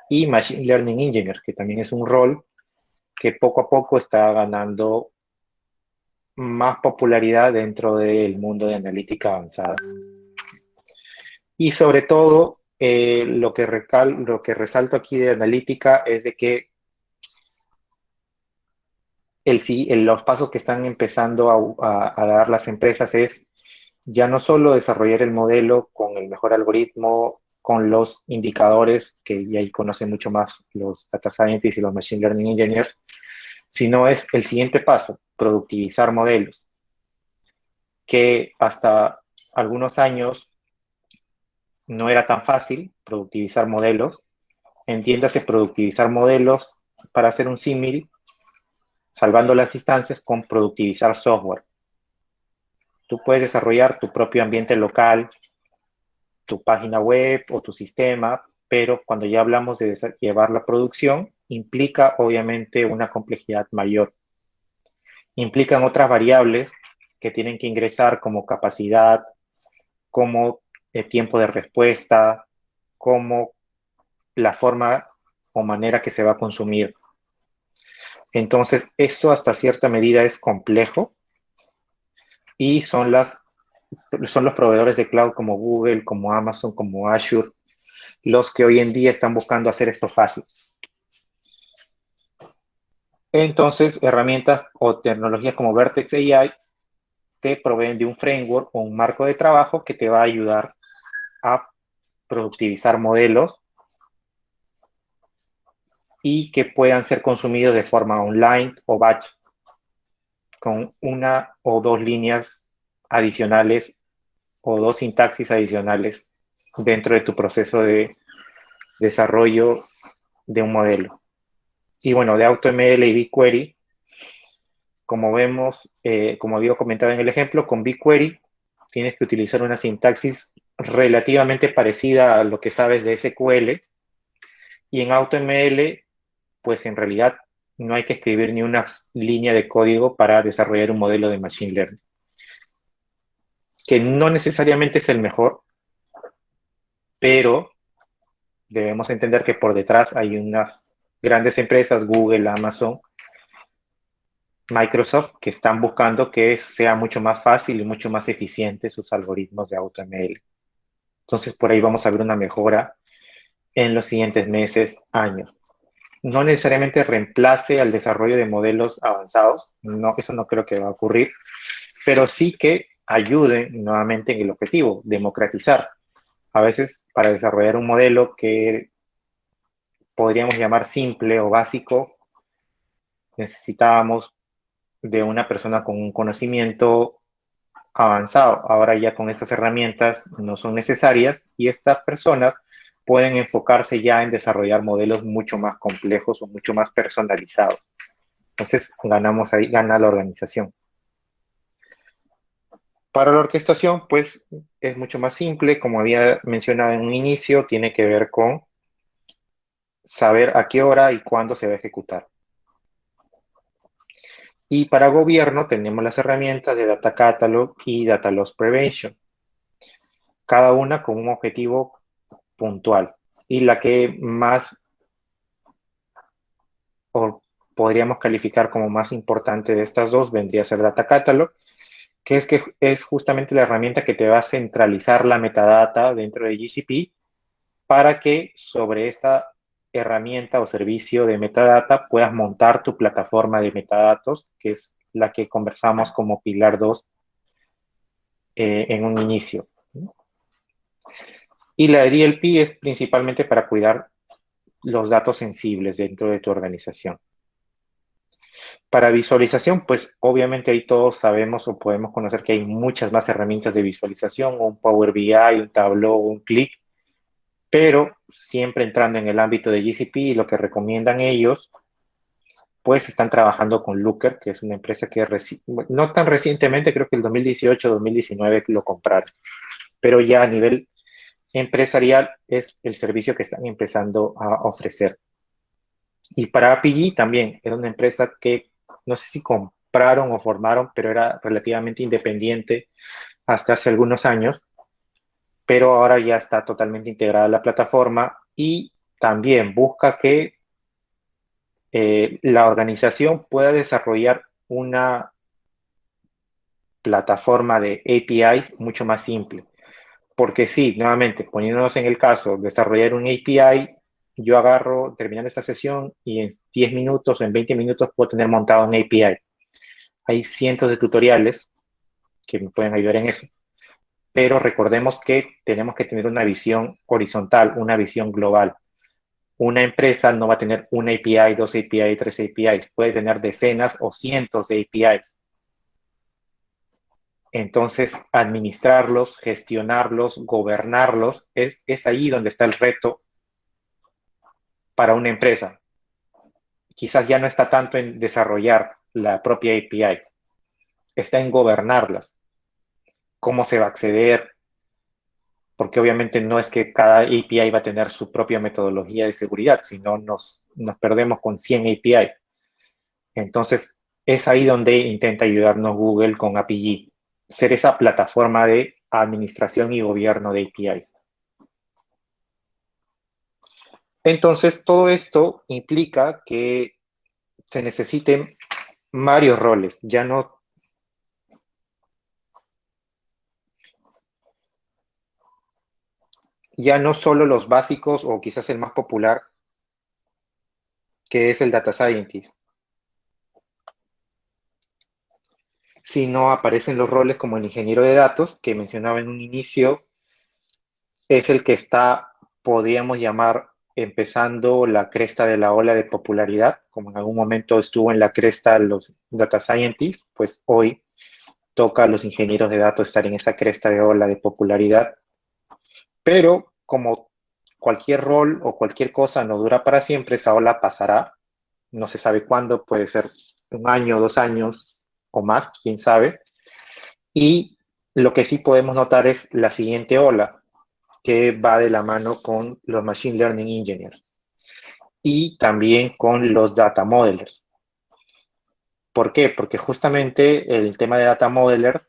y Machine Learning Engineer, que también es un rol que poco a poco está ganando más popularidad dentro del mundo de analítica avanzada. Y sobre todo, lo que resalto aquí de analítica es de que los pasos que están empezando a dar las empresas es ya no solo desarrollar el modelo con el mejor algoritmo, con los indicadores, que ya ahí conocen mucho más los data scientists y los machine learning engineers, sino es el siguiente paso, productivizar modelos, que hasta algunos años no era tan fácil productivizar modelos. Entiéndase productivizar modelos para hacer un símil, salvando las instancias con productivizar software. Tú puedes desarrollar tu propio ambiente local, tu página web o tu sistema, pero cuando ya hablamos de llevar la producción, implica obviamente una complejidad mayor. Implican otras variables que tienen que ingresar como capacidad, como tiempo de respuesta, como la forma o manera que se va a consumir. Entonces, esto hasta cierta medida es complejo y son los proveedores de cloud como Google, como Amazon, como Azure, los que hoy en día están buscando hacer esto fácil. Entonces, herramientas o tecnologías como Vertex AI te proveen de un framework o un marco de trabajo que te va a ayudar a productivizar modelos y que puedan ser consumidos de forma online o batch, con una o dos líneas adicionales o dos sintaxis adicionales dentro de tu proceso de desarrollo de un modelo. Y bueno, de AutoML y BigQuery, como vemos, como había comentado en el ejemplo, con BigQuery tienes que utilizar una sintaxis relativamente parecida a lo que sabes de SQL, y en AutoML, pues en realidad no hay que escribir ni una línea de código para desarrollar un modelo de Machine Learning, que no necesariamente es el mejor, pero debemos entender que por detrás hay unas grandes empresas, Google, Amazon, Microsoft, que están buscando que sea mucho más fácil y mucho más eficiente sus algoritmos de AutoML. Entonces, por ahí vamos a ver una mejora en los siguientes meses, años. No necesariamente reemplace al desarrollo de modelos avanzados, no, eso no creo que va a ocurrir, pero sí que ayude nuevamente en el objetivo, democratizar. A veces para desarrollar un modelo que podríamos llamar simple o básico, necesitábamos de una persona con un conocimiento avanzado. Ahora ya con estas herramientas no son necesarias y estas personas pueden enfocarse ya en desarrollar modelos mucho más complejos o mucho más personalizados. Entonces ganamos ahí, gana la organización. Para la orquestación, pues es mucho más simple, como había mencionado en un inicio, tiene que ver con saber a qué hora y cuándo se va a ejecutar. Y para gobierno tenemos las herramientas de Data Catalog y Data Loss Prevention, cada una con un objetivo puntual. Y la que más, o podríamos calificar como más importante de estas dos, vendría a ser Data Catalog, que es justamente la herramienta que te va a centralizar la metadata dentro de GCP para que sobre esta herramienta o servicio de metadata puedas montar tu plataforma de metadatos, que es la que conversamos como pilar 2 en un inicio. Y la de DLP es principalmente para cuidar los datos sensibles dentro de tu organización. Para visualización, pues obviamente ahí todos sabemos o podemos conocer que hay muchas más herramientas de visualización, un Power BI, un Tableau, un Click, pero siempre entrando en el ámbito de GCP, lo que recomiendan ellos, pues están trabajando con Looker, que es una empresa que no tan recientemente, creo que el 2018-2019 lo compraron, pero ya a nivel empresarial es el servicio que están empezando a ofrecer. Y para APG también era una empresa que no sé si compraron o formaron, pero era relativamente independiente hasta hace algunos años, pero ahora ya está totalmente integrada a la plataforma y también busca que la organización pueda desarrollar una plataforma de APIs mucho más simple. Porque sí, nuevamente, poniéndonos en el caso, desarrollar un API, yo agarro, terminando esta sesión, y en 10 minutos o en 20 minutos puedo tener montado un API. Hay cientos de tutoriales que me pueden ayudar en eso. Pero recordemos que tenemos que tener una visión horizontal, una visión global. Una empresa no va a tener una API, dos API, tres APIs. Puede tener decenas o cientos de APIs. Entonces, administrarlos, gestionarlos, gobernarlos, es ahí donde está el reto para una empresa. Quizás ya no está tanto en desarrollar la propia API, está en gobernarlas, cómo se va a acceder, porque obviamente no es que cada API va a tener su propia metodología de seguridad, sino nos perdemos con 100 API. Entonces, es ahí donde intenta ayudarnos Google con API, ser esa plataforma de administración y gobierno de APIs. Entonces, todo esto implica que se necesiten varios roles, ya no solo los básicos o quizás el más popular, que es el data scientist, sino aparecen los roles como el ingeniero de datos, que mencionaba en un inicio, es el que está, podríamos llamar, empezando la cresta de la ola de popularidad, como en algún momento estuvo en la cresta los data scientists, pues hoy toca a los ingenieros de datos estar en esa cresta de ola de popularidad, pero como cualquier rol o cualquier cosa no dura para siempre, esa ola pasará, no se sabe cuándo, puede ser un año, 2 años o más, quién sabe. Y lo que sí podemos notar es la siguiente ola, que va de la mano con los Machine Learning Engineers y también con los Data Modelers. ¿Por qué? Porque justamente el tema de Data Modelers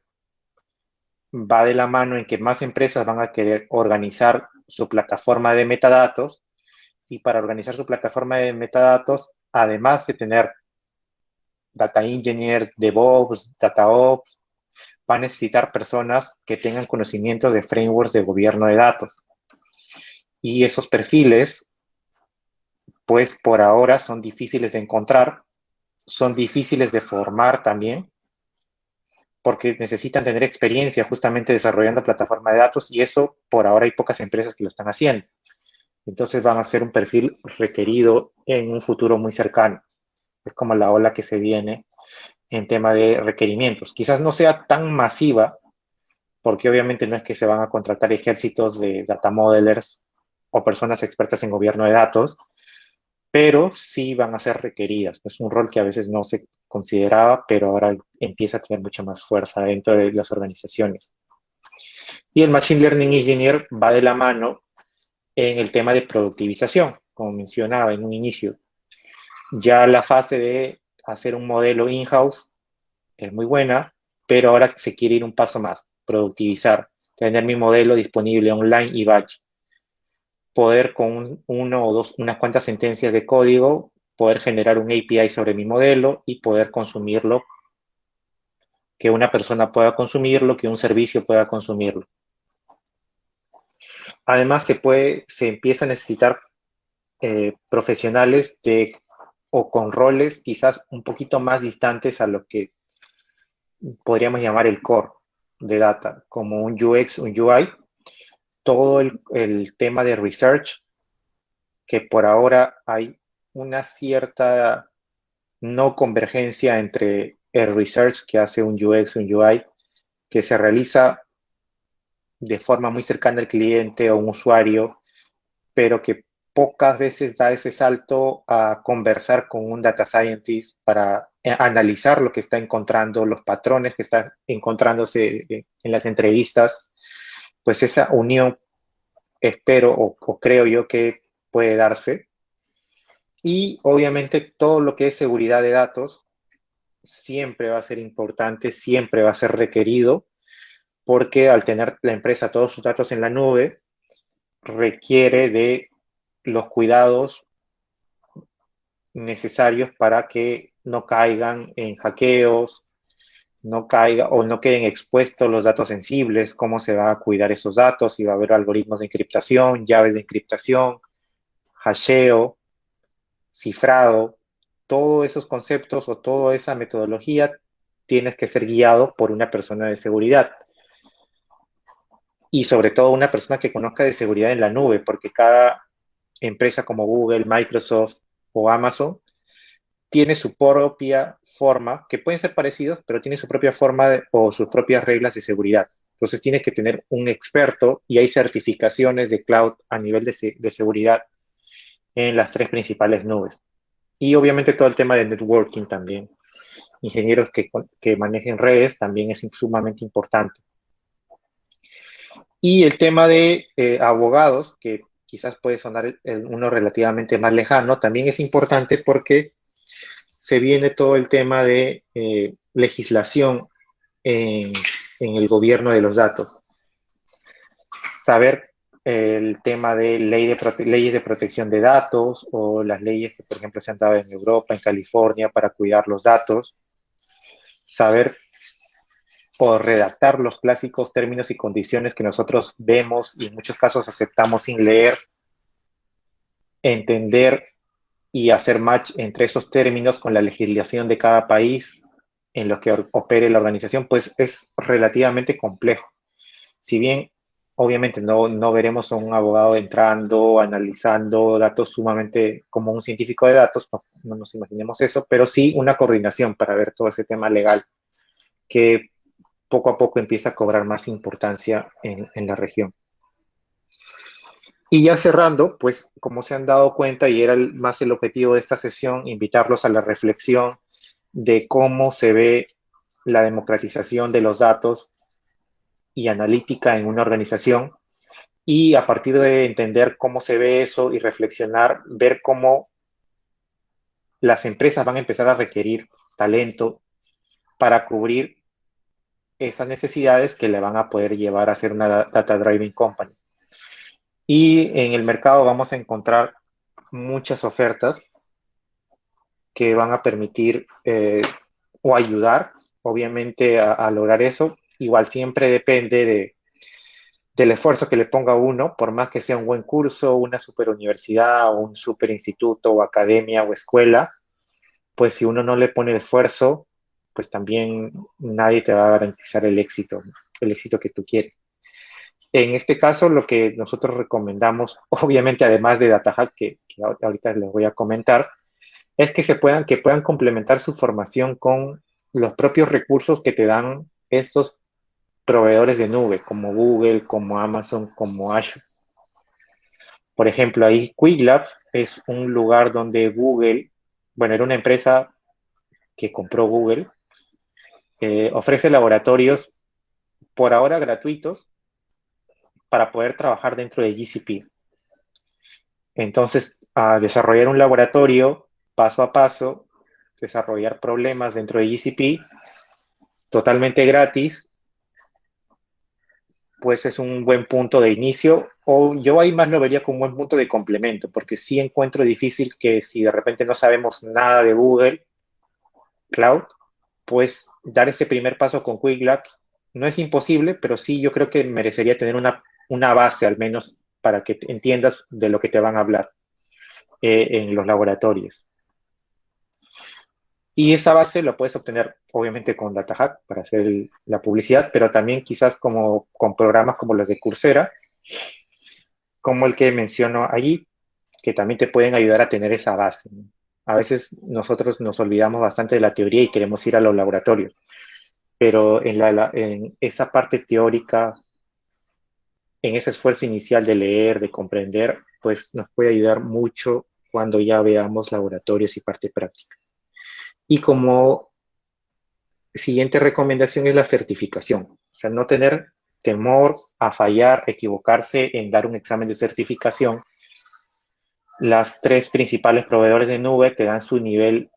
va de la mano en que más empresas van a querer organizar su plataforma de metadatos y para organizar su plataforma de metadatos, además de tener data engineers, DevOps, DataOps, va a necesitar personas que tengan conocimiento de frameworks de gobierno de datos. Y esos perfiles, pues por ahora son difíciles de encontrar, son difíciles de formar también, porque necesitan tener experiencia justamente desarrollando plataforma de datos y eso por ahora hay pocas empresas que lo están haciendo. Entonces van a ser un perfil requerido en un futuro muy cercano. Es como la ola que se viene en tema de requerimientos. Quizás no sea tan masiva, porque obviamente no es que se van a contratar ejércitos de data modelers o personas expertas en gobierno de datos, pero sí van a ser requeridas. Es un rol que a veces no se consideraba, pero ahora empieza a tener mucha más fuerza dentro de las organizaciones. Y el Machine Learning Engineer va de la mano en el tema de productivización, como mencionaba en un inicio. Ya la fase de hacer un modelo in-house es muy buena, pero ahora se quiere ir un paso más, productivizar, tener mi modelo disponible online y batch, poder con uno o dos, unas cuantas sentencias de código, poder generar un API sobre mi modelo y poder consumirlo, que una persona pueda consumirlo, que un servicio pueda consumirlo. Además, se empieza a necesitar profesionales o con roles quizás un poquito más distantes a lo que podríamos llamar el core de data, como un UX, un UI, todo el tema de research, que por ahora hay una cierta no convergencia entre el research que hace un UX, un UI, que se realiza de forma muy cercana al cliente o un usuario, pero que pocas veces da ese salto a conversar con un data scientist para analizar lo que está encontrando, los patrones que están encontrándose en las entrevistas, pues esa unión espero o creo yo que puede darse. Y obviamente todo lo que es seguridad de datos siempre va a ser importante, siempre va a ser requerido, porque al tener la empresa todos sus datos en la nube, requiere de los cuidados necesarios para que no caigan en hackeos, no caiga o no queden expuestos los datos sensibles, cómo se va a cuidar esos datos, si va a haber algoritmos de encriptación, llaves de encriptación, hasheo, cifrado, todos esos conceptos o toda esa metodología tienes que ser guiado por una persona de seguridad y sobre todo una persona que conozca de seguridad en la nube, porque cada empresa como Google, Microsoft o Amazon tiene su propia forma, que pueden ser parecidos, pero tiene su propia forma o sus propias reglas de seguridad. Entonces tienes que tener un experto y hay certificaciones de cloud a nivel de seguridad en las tres principales nubes. Y obviamente todo el tema de networking también. Ingenieros que manejen redes también es sumamente importante. Y el tema de abogados, que quizás puede sonar uno relativamente más lejano, también es importante porque se viene todo el tema de legislación en, en, el gobierno de los datos. Saber el tema de leyes de protección de datos o las leyes que, por ejemplo, se han dado en Europa, en California, para cuidar los datos. Saber o redactar los clásicos términos y condiciones que nosotros vemos y en muchos casos aceptamos sin leer, entender y hacer match entre esos términos con la legislación de cada país en los que opere la organización, pues es relativamente complejo. Si bien obviamente no veremos a un abogado entrando, analizando datos sumamente como un científico de datos, no nos imaginemos eso, pero sí una coordinación para ver todo ese tema legal que poco a poco empieza a cobrar más importancia en la región. Y ya cerrando, pues como se han dado cuenta y era más el objetivo de esta sesión, invitarlos a la reflexión de cómo se ve la democratización de los datos y analítica en una organización y a partir de entender cómo se ve eso y reflexionar, ver cómo las empresas van a empezar a requerir talento para cubrir esas necesidades que le van a poder llevar a ser una data driving company. Y en el mercado vamos a encontrar muchas ofertas que van a permitir o ayudar, obviamente, a lograr eso. Igual siempre depende del esfuerzo que le ponga uno, por más que sea un buen curso, una super universidad o un super instituto o academia o escuela, pues si uno no le pone el esfuerzo, pues también nadie te va a garantizar el éxito, ¿no? El éxito que tú quieres. En este caso, lo que nosotros recomendamos, obviamente además de DataHack, que ahorita les voy a comentar, es que que puedan complementar su formación con los propios recursos que te dan estos proveedores de nube, como Google, como Amazon, como Azure. Por ejemplo, ahí QuickLab es un lugar donde Google, bueno, era una empresa que compró Google, ofrece laboratorios por ahora gratuitos para poder trabajar dentro de GCP. Entonces, a desarrollar un laboratorio paso a paso, desarrollar problemas dentro de GCP totalmente gratis, pues es un buen punto de inicio, o yo ahí más lo vería como un buen punto de complemento, porque sí encuentro difícil que si de repente no sabemos nada de Google Cloud, pues dar ese primer paso con Quick Labs no es imposible, pero sí yo creo que merecería tener una base al menos para que entiendas de lo que te van a hablar en los laboratorios. Y esa base lo puedes obtener obviamente con DataHack para hacer la publicidad, pero también quizás como con programas como los de Coursera, como el que menciono allí, que también te pueden ayudar a tener esa base, ¿no? A veces nosotros nos olvidamos bastante de la teoría y queremos ir a los laboratorios, pero en esa parte teórica, en ese esfuerzo inicial de leer, de comprender, pues nos puede ayudar mucho cuando ya veamos laboratorios y parte práctica. Y como siguiente recomendación es la certificación, o sea, no tener temor a fallar, equivocarse en dar un examen de certificación. Las tres principales proveedores de nube te dan su nivel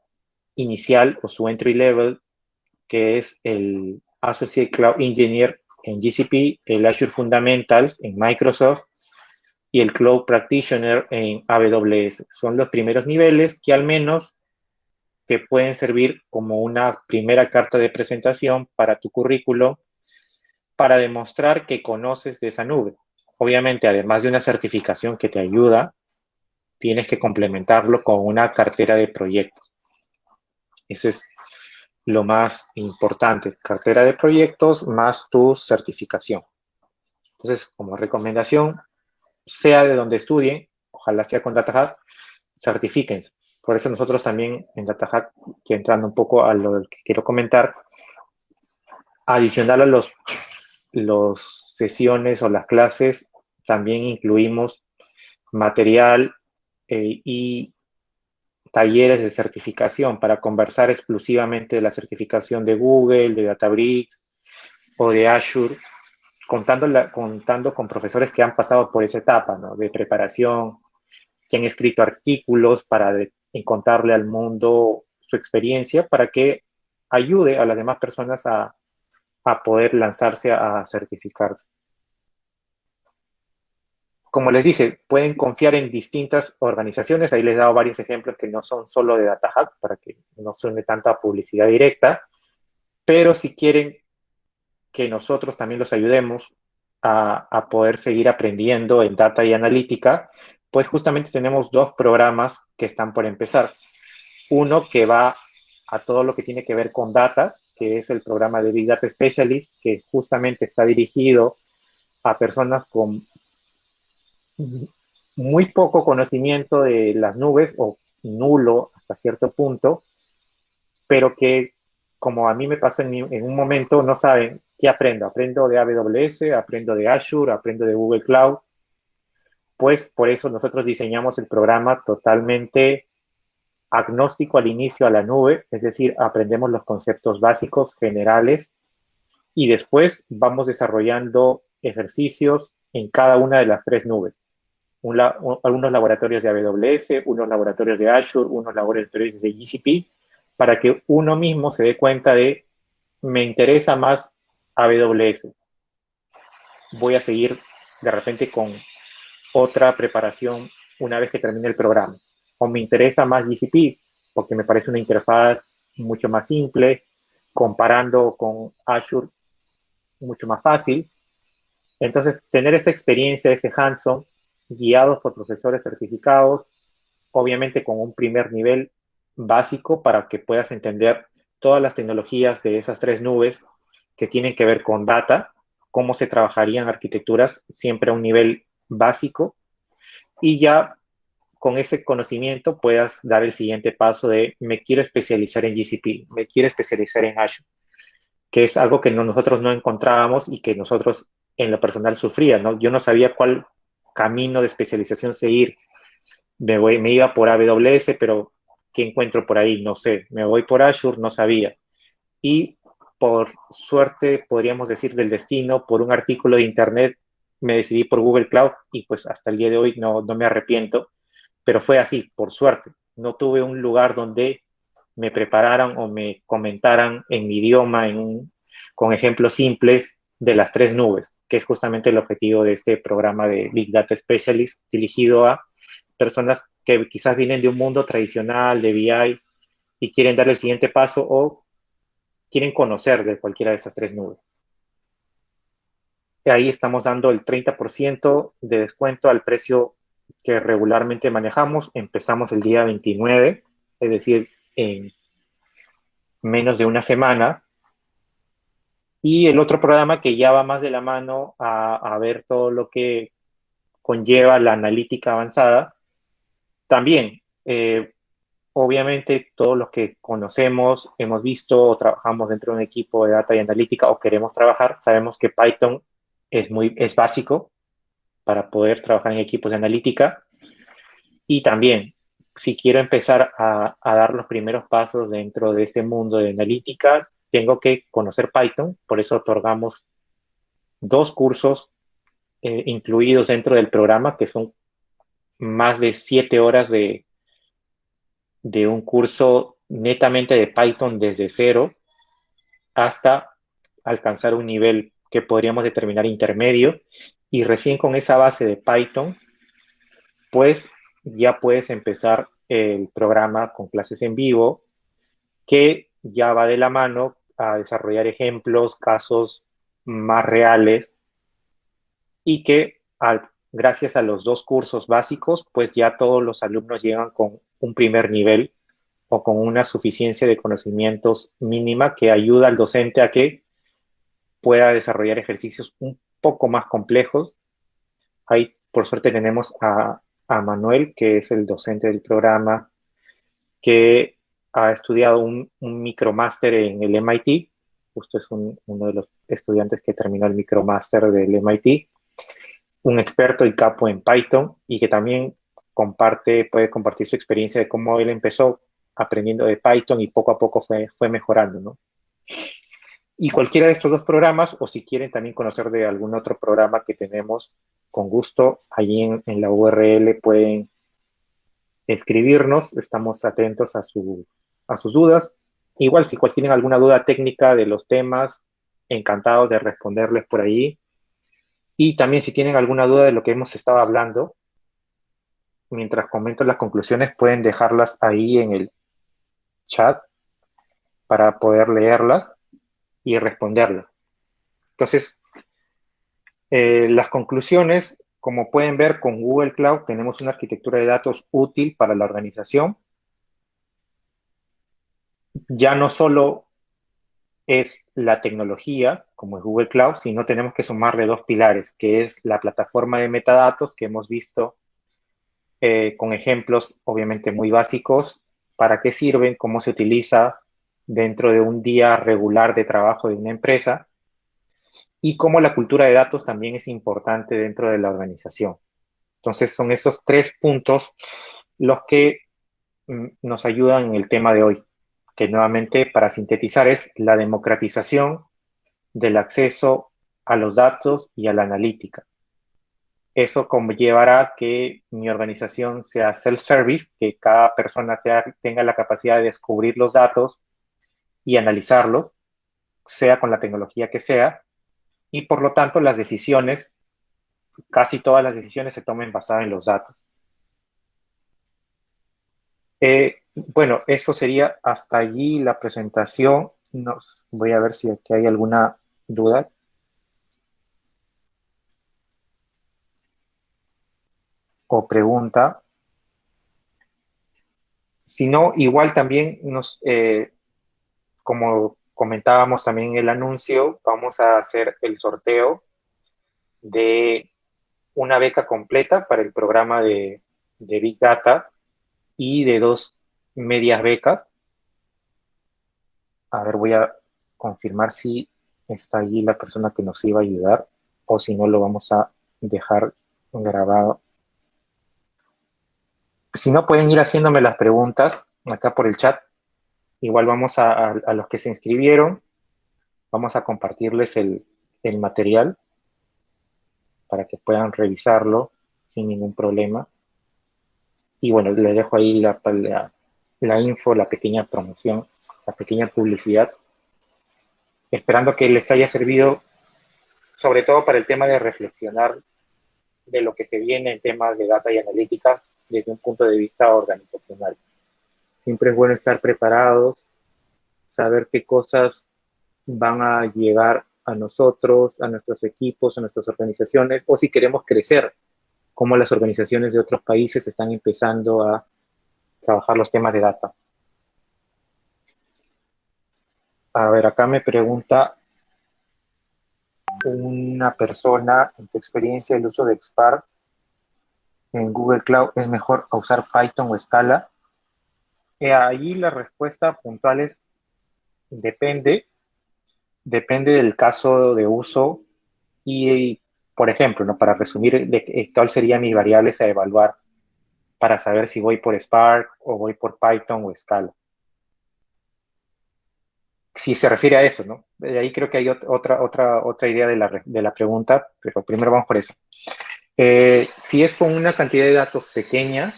inicial o su entry level, que es el Associate Cloud Engineer en GCP, el Azure Fundamentals en Microsoft y el Cloud Practitioner en AWS. Son los primeros niveles que al menos te pueden servir como una primera carta de presentación para tu currículo para demostrar que conoces de esa nube. Obviamente, además de una certificación que te ayuda, tienes que complementarlo con una cartera de proyectos. Eso es lo más importante, cartera de proyectos más tu certificación. Entonces, como recomendación, sea de donde estudien, ojalá sea con DataHack, certifíquense. Por eso nosotros también en DataHack, que entrando un poco a lo que quiero comentar, adicional a los sesiones o las clases, también incluimos material y talleres de certificación para conversar exclusivamente de la certificación de Google, de Databricks o de Azure, contando con profesores que han pasado por esa etapa, ¿no? De preparación, que han escrito artículos para contarle al mundo su experiencia para que ayude a las demás personas a poder lanzarse a certificarse. Como les dije, pueden confiar en distintas organizaciones. Ahí les he dado varios ejemplos que no son solo de DataHack para que no suene tanta publicidad directa, pero si quieren que nosotros también los ayudemos a poder seguir aprendiendo en data y analítica, pues justamente tenemos dos programas que están por empezar. Uno que va a todo lo que tiene que ver con data, que es el programa de Big Data Specialist, que justamente está dirigido a personas con muy poco conocimiento de las nubes o nulo hasta cierto punto, pero que como a mí me pasó en un momento, no saben qué aprendo. Aprendo de AWS, aprendo de Azure, aprendo de Google Cloud. Pues por eso nosotros diseñamos el programa totalmente agnóstico al inicio a la nube, es decir, aprendemos los conceptos básicos, generales, y después vamos desarrollando ejercicios en cada una de las tres nubes. Algunos laboratorios de AWS, unos laboratorios de Azure, unos laboratorios de GCP, para que uno mismo se dé cuenta de, me interesa más AWS, voy a seguir de repente con otra preparación una vez que termine el programa. O me interesa más GCP, porque me parece una interfaz mucho más simple, comparando con Azure, mucho más fácil. Entonces, tener esa experiencia, ese hands-on, guiados por profesores certificados, obviamente con un primer nivel básico para que puedas entender todas las tecnologías de esas tres nubes que tienen que ver con data, cómo se trabajarían arquitecturas, siempre a un nivel básico, y ya con ese conocimiento puedas dar el siguiente paso de me quiero especializar en GCP, me quiero especializar en Azure, que es algo que nosotros no encontrábamos y que nosotros en lo personal sufría, ¿no? Yo no sabía cuál camino de especialización seguir. Me iba por AWS, pero ¿qué encuentro por ahí? No sé. Me voy por Azure, no sabía. Y por suerte, podríamos decir del destino, por un artículo de internet, me decidí por Google Cloud y pues hasta el día de hoy no me arrepiento, pero fue así, por suerte. No tuve un lugar donde me prepararan o me comentaran en mi idioma, con ejemplos simples de las tres nubes, que es justamente el objetivo de este programa de Big Data Specialist, dirigido a personas que quizás vienen de un mundo tradicional de BI y quieren dar el siguiente paso o quieren conocer de cualquiera de estas tres nubes. Ahí estamos dando el 30% de descuento al precio que regularmente manejamos. Empezamos el día 29, es decir, en menos de una semana. Y el otro programa que ya va más de la mano a ver todo lo que conlleva la analítica avanzada, también, obviamente, todos los que conocemos, hemos visto o trabajamos dentro de un equipo de data y analítica o queremos trabajar, sabemos que Python es básico para poder trabajar en equipos de analítica. Y también, si quiero empezar a dar los primeros pasos dentro de este mundo de analítica, tengo que conocer Python, por eso otorgamos dos cursos incluidos dentro del programa, que son más de 7 horas de un curso netamente de Python desde cero hasta alcanzar un nivel que podríamos determinar intermedio. Y recién con esa base de Python, pues ya puedes empezar el programa con clases en vivo, que ya va de la mano a desarrollar ejemplos, casos más reales y que gracias a los dos cursos básicos, pues ya todos los alumnos llegan con un primer nivel o con una suficiencia de conocimientos mínima que ayuda al docente a que pueda desarrollar ejercicios un poco más complejos. Ahí, por suerte, tenemos a Manuel, que es el docente del programa, que ha estudiado un micromáster en el MIT. Justo es uno de los estudiantes que terminó el micromáster del MIT, un experto y capo en Python y que también puede compartir su experiencia de cómo él empezó aprendiendo de Python y poco a poco fue mejorando, ¿no? Y cualquiera de estos dos programas, o si quieren también conocer de algún otro programa que tenemos, con gusto, allí en la URL pueden escribirnos, estamos atentos a sus dudas. Igual, si tienen alguna duda técnica de los temas, encantados de responderles por ahí. Y también si tienen alguna duda de lo que hemos estado hablando, mientras comento las conclusiones, pueden dejarlas ahí en el chat para poder leerlas y responderlas. Entonces, las conclusiones, como pueden ver, con Google Cloud tenemos una arquitectura de datos útil para la organización. Ya no solo es la tecnología, como es Google Cloud, sino tenemos que sumarle dos pilares, que es la plataforma de metadatos que hemos visto con ejemplos obviamente muy básicos, para qué sirven, cómo se utiliza dentro de un día regular de trabajo de una empresa y cómo la cultura de datos también es importante dentro de la organización. Entonces son esos tres puntos los que nos ayudan en el tema de hoy, que nuevamente para sintetizar es la democratización del acceso a los datos y a la analítica. Eso llevará que mi organización sea self-service, que cada persona tenga la capacidad de descubrir los datos y analizarlos, sea con la tecnología que sea, y por lo tanto las decisiones, casi todas las decisiones se tomen basadas en los datos. Bueno, eso sería hasta allí la presentación. Voy a ver si aquí hay alguna duda. o pregunta. Si no, igual también como comentábamos también en el anuncio, vamos a hacer el sorteo de una beca completa para el programa de Big Data y de 2 medias becas. A ver, voy a confirmar si está allí la persona que nos iba a ayudar o si no lo vamos a dejar grabado. Si no, pueden ir haciéndome las preguntas acá por el chat. Igual vamos a los que se inscribieron, vamos a compartirles el material para que puedan revisarlo sin ningún problema. Y bueno, les dejo ahí la info, la pequeña promoción, la pequeña publicidad, esperando que les haya servido, sobre todo para el tema de reflexionar de lo que se viene en temas de data y analítica desde un punto de vista organizacional. Siempre es bueno estar preparados, saber qué cosas van a llegar a nosotros, a nuestros equipos, a nuestras organizaciones, o si queremos crecer, cómo las organizaciones de otros países están empezando a trabajar los temas de data. A ver, acá me pregunta una persona, en tu experiencia, el uso de Spark en Google Cloud, ¿es mejor usar Python o Scala? Ahí la respuesta puntual es depende, depende del caso de uso y, por ejemplo, ¿no? Para resumir, ¿cuál serían mis variables a evaluar para saber si voy por Spark o voy por Python o Scala? Si se refiere a eso, ¿no? De ahí creo que hay otra idea de la pregunta, pero primero vamos por eso. Si es con una cantidad de datos pequeña,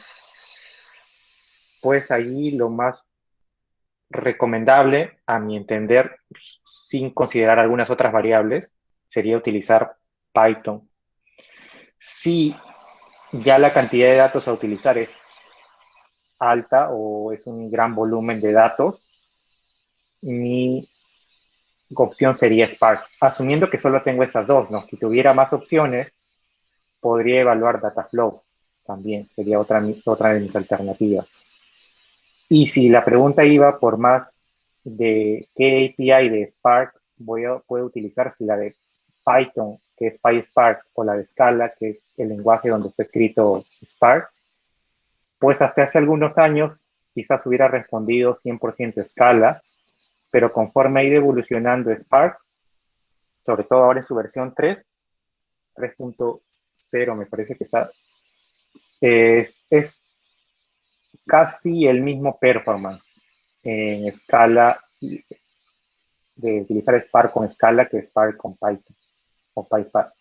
pues ahí lo más recomendable, a mi entender, sin considerar algunas otras variables, sería utilizar Python. Si ya la cantidad de datos a utilizar es alta o es un gran volumen de datos, mi opción sería Spark, asumiendo que solo tengo esas dos, ¿no? Si tuviera más opciones, podría evaluar Dataflow, también sería otra de mis alternativas. Y si la pregunta iba por más de qué API de Spark puedo utilizar, si la de Python, que es PySpark, o la de Scala, que es el lenguaje donde está escrito Spark, pues hasta hace algunos años quizás hubiera respondido 100% Scala, pero conforme ha ido evolucionando Spark, sobre todo ahora en su versión 3.0 me parece que está, es casi el mismo performance en escala de utilizar Spark con Scala que Spark con Python o PySpark.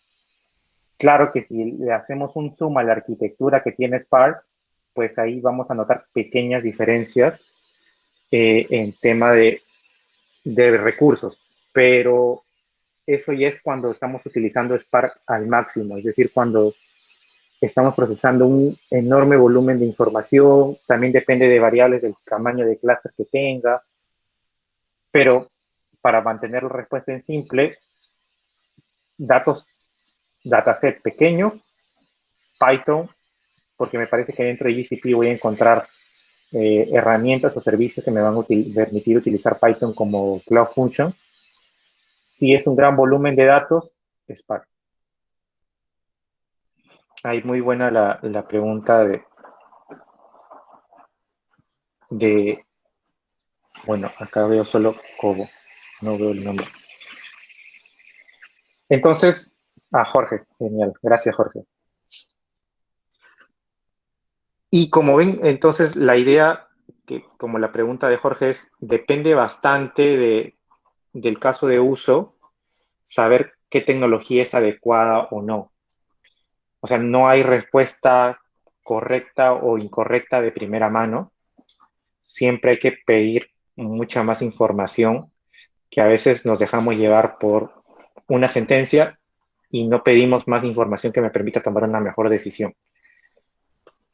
Claro que si le hacemos un zoom a la arquitectura que tiene Spark, pues ahí vamos a notar pequeñas diferencias en tema de recursos, pero eso ya es cuando estamos utilizando Spark al máximo, es decir, cuando estamos procesando un enorme volumen de información, también depende de variables del tamaño de clases que tenga, pero para mantener la respuesta en simple, dataset pequeños, Python, porque me parece que dentro de GCP voy a encontrar herramientas o servicios que me van a permitir utilizar Python como Cloud Function. Si es un gran volumen de datos, Spark. Hay muy buena la pregunta bueno, acá veo solo Cobo, no veo el nombre. Entonces, Jorge, genial, gracias Jorge. Y como ven, entonces la idea, que como la pregunta de Jorge es, depende bastante del caso de uso, saber qué tecnología es adecuada o no. O sea, no hay respuesta correcta o incorrecta de primera mano. Siempre hay que pedir mucha más información, que a veces nos dejamos llevar por una sentencia y no pedimos más información que me permita tomar una mejor decisión.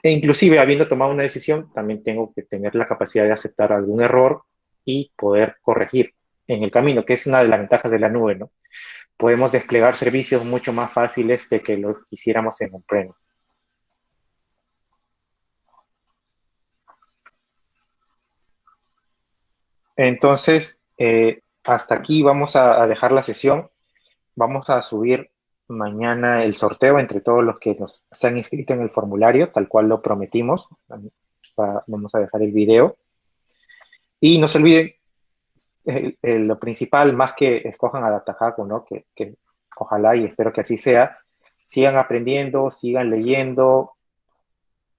E inclusive, habiendo tomado una decisión, también tengo que tener la capacidad de aceptar algún error y poder corregir en el camino, que es una de las ventajas de la nube, ¿no? Podemos desplegar servicios mucho más fáciles de que lo hiciéramos en on-premise. Entonces, hasta aquí vamos a dejar la sesión. Vamos a subir mañana el sorteo entre todos los que se han inscrito en el formulario, tal cual lo prometimos. Vamos a dejar el video. Y no se olviden, lo principal, más que escojan a Datajaco, ¿no? Que ojalá y espero que así sea, sigan aprendiendo, sigan leyendo,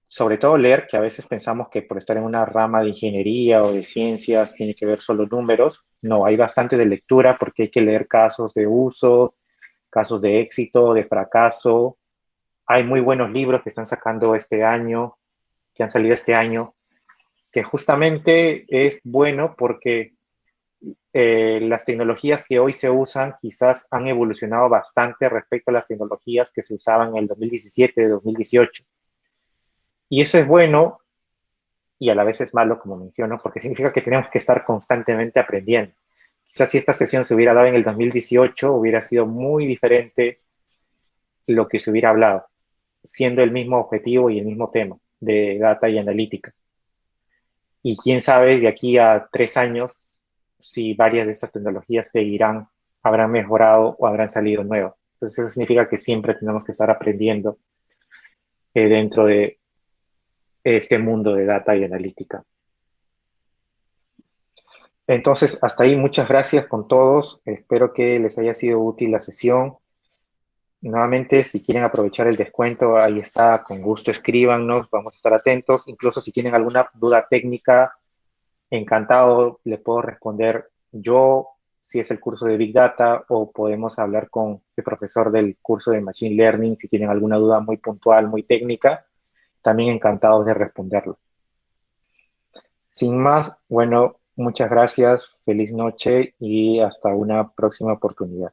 sobre todo leer, que a veces pensamos que por estar en una rama de ingeniería o de ciencias tiene que ver solo números. No, hay bastante de lectura porque hay que leer casos de uso, casos de éxito, de fracaso. Hay muy buenos libros que están sacando este año, que han salido este año, que justamente es bueno porque las tecnologías que hoy se usan quizás han evolucionado bastante respecto a las tecnologías que se usaban en el 2017, 2018. Y eso es bueno y a la vez es malo, como menciono, porque significa que tenemos que estar constantemente aprendiendo. Quizás si esta sesión se hubiera dado en el 2018, hubiera sido muy diferente lo que se hubiera hablado, siendo el mismo objetivo y el mismo tema de data y analítica. Y quién sabe de aquí a 3 años si varias de estas tecnologías seguirán, habrán mejorado o habrán salido nuevas. Entonces eso significa que siempre tenemos que estar aprendiendo dentro de este mundo de data y analítica. Entonces, hasta ahí, muchas gracias con todos. Espero que les haya sido útil la sesión. Nuevamente, si quieren aprovechar el descuento, ahí está, con gusto escríbanos, vamos a estar atentos. Incluso si tienen alguna duda técnica, encantado le puedo responder yo, si es el curso de Big Data, o podemos hablar con el profesor del curso de Machine Learning si tienen alguna duda muy puntual, muy técnica, también encantados de responderlo. Sin más, bueno, muchas gracias, feliz noche y hasta una próxima oportunidad.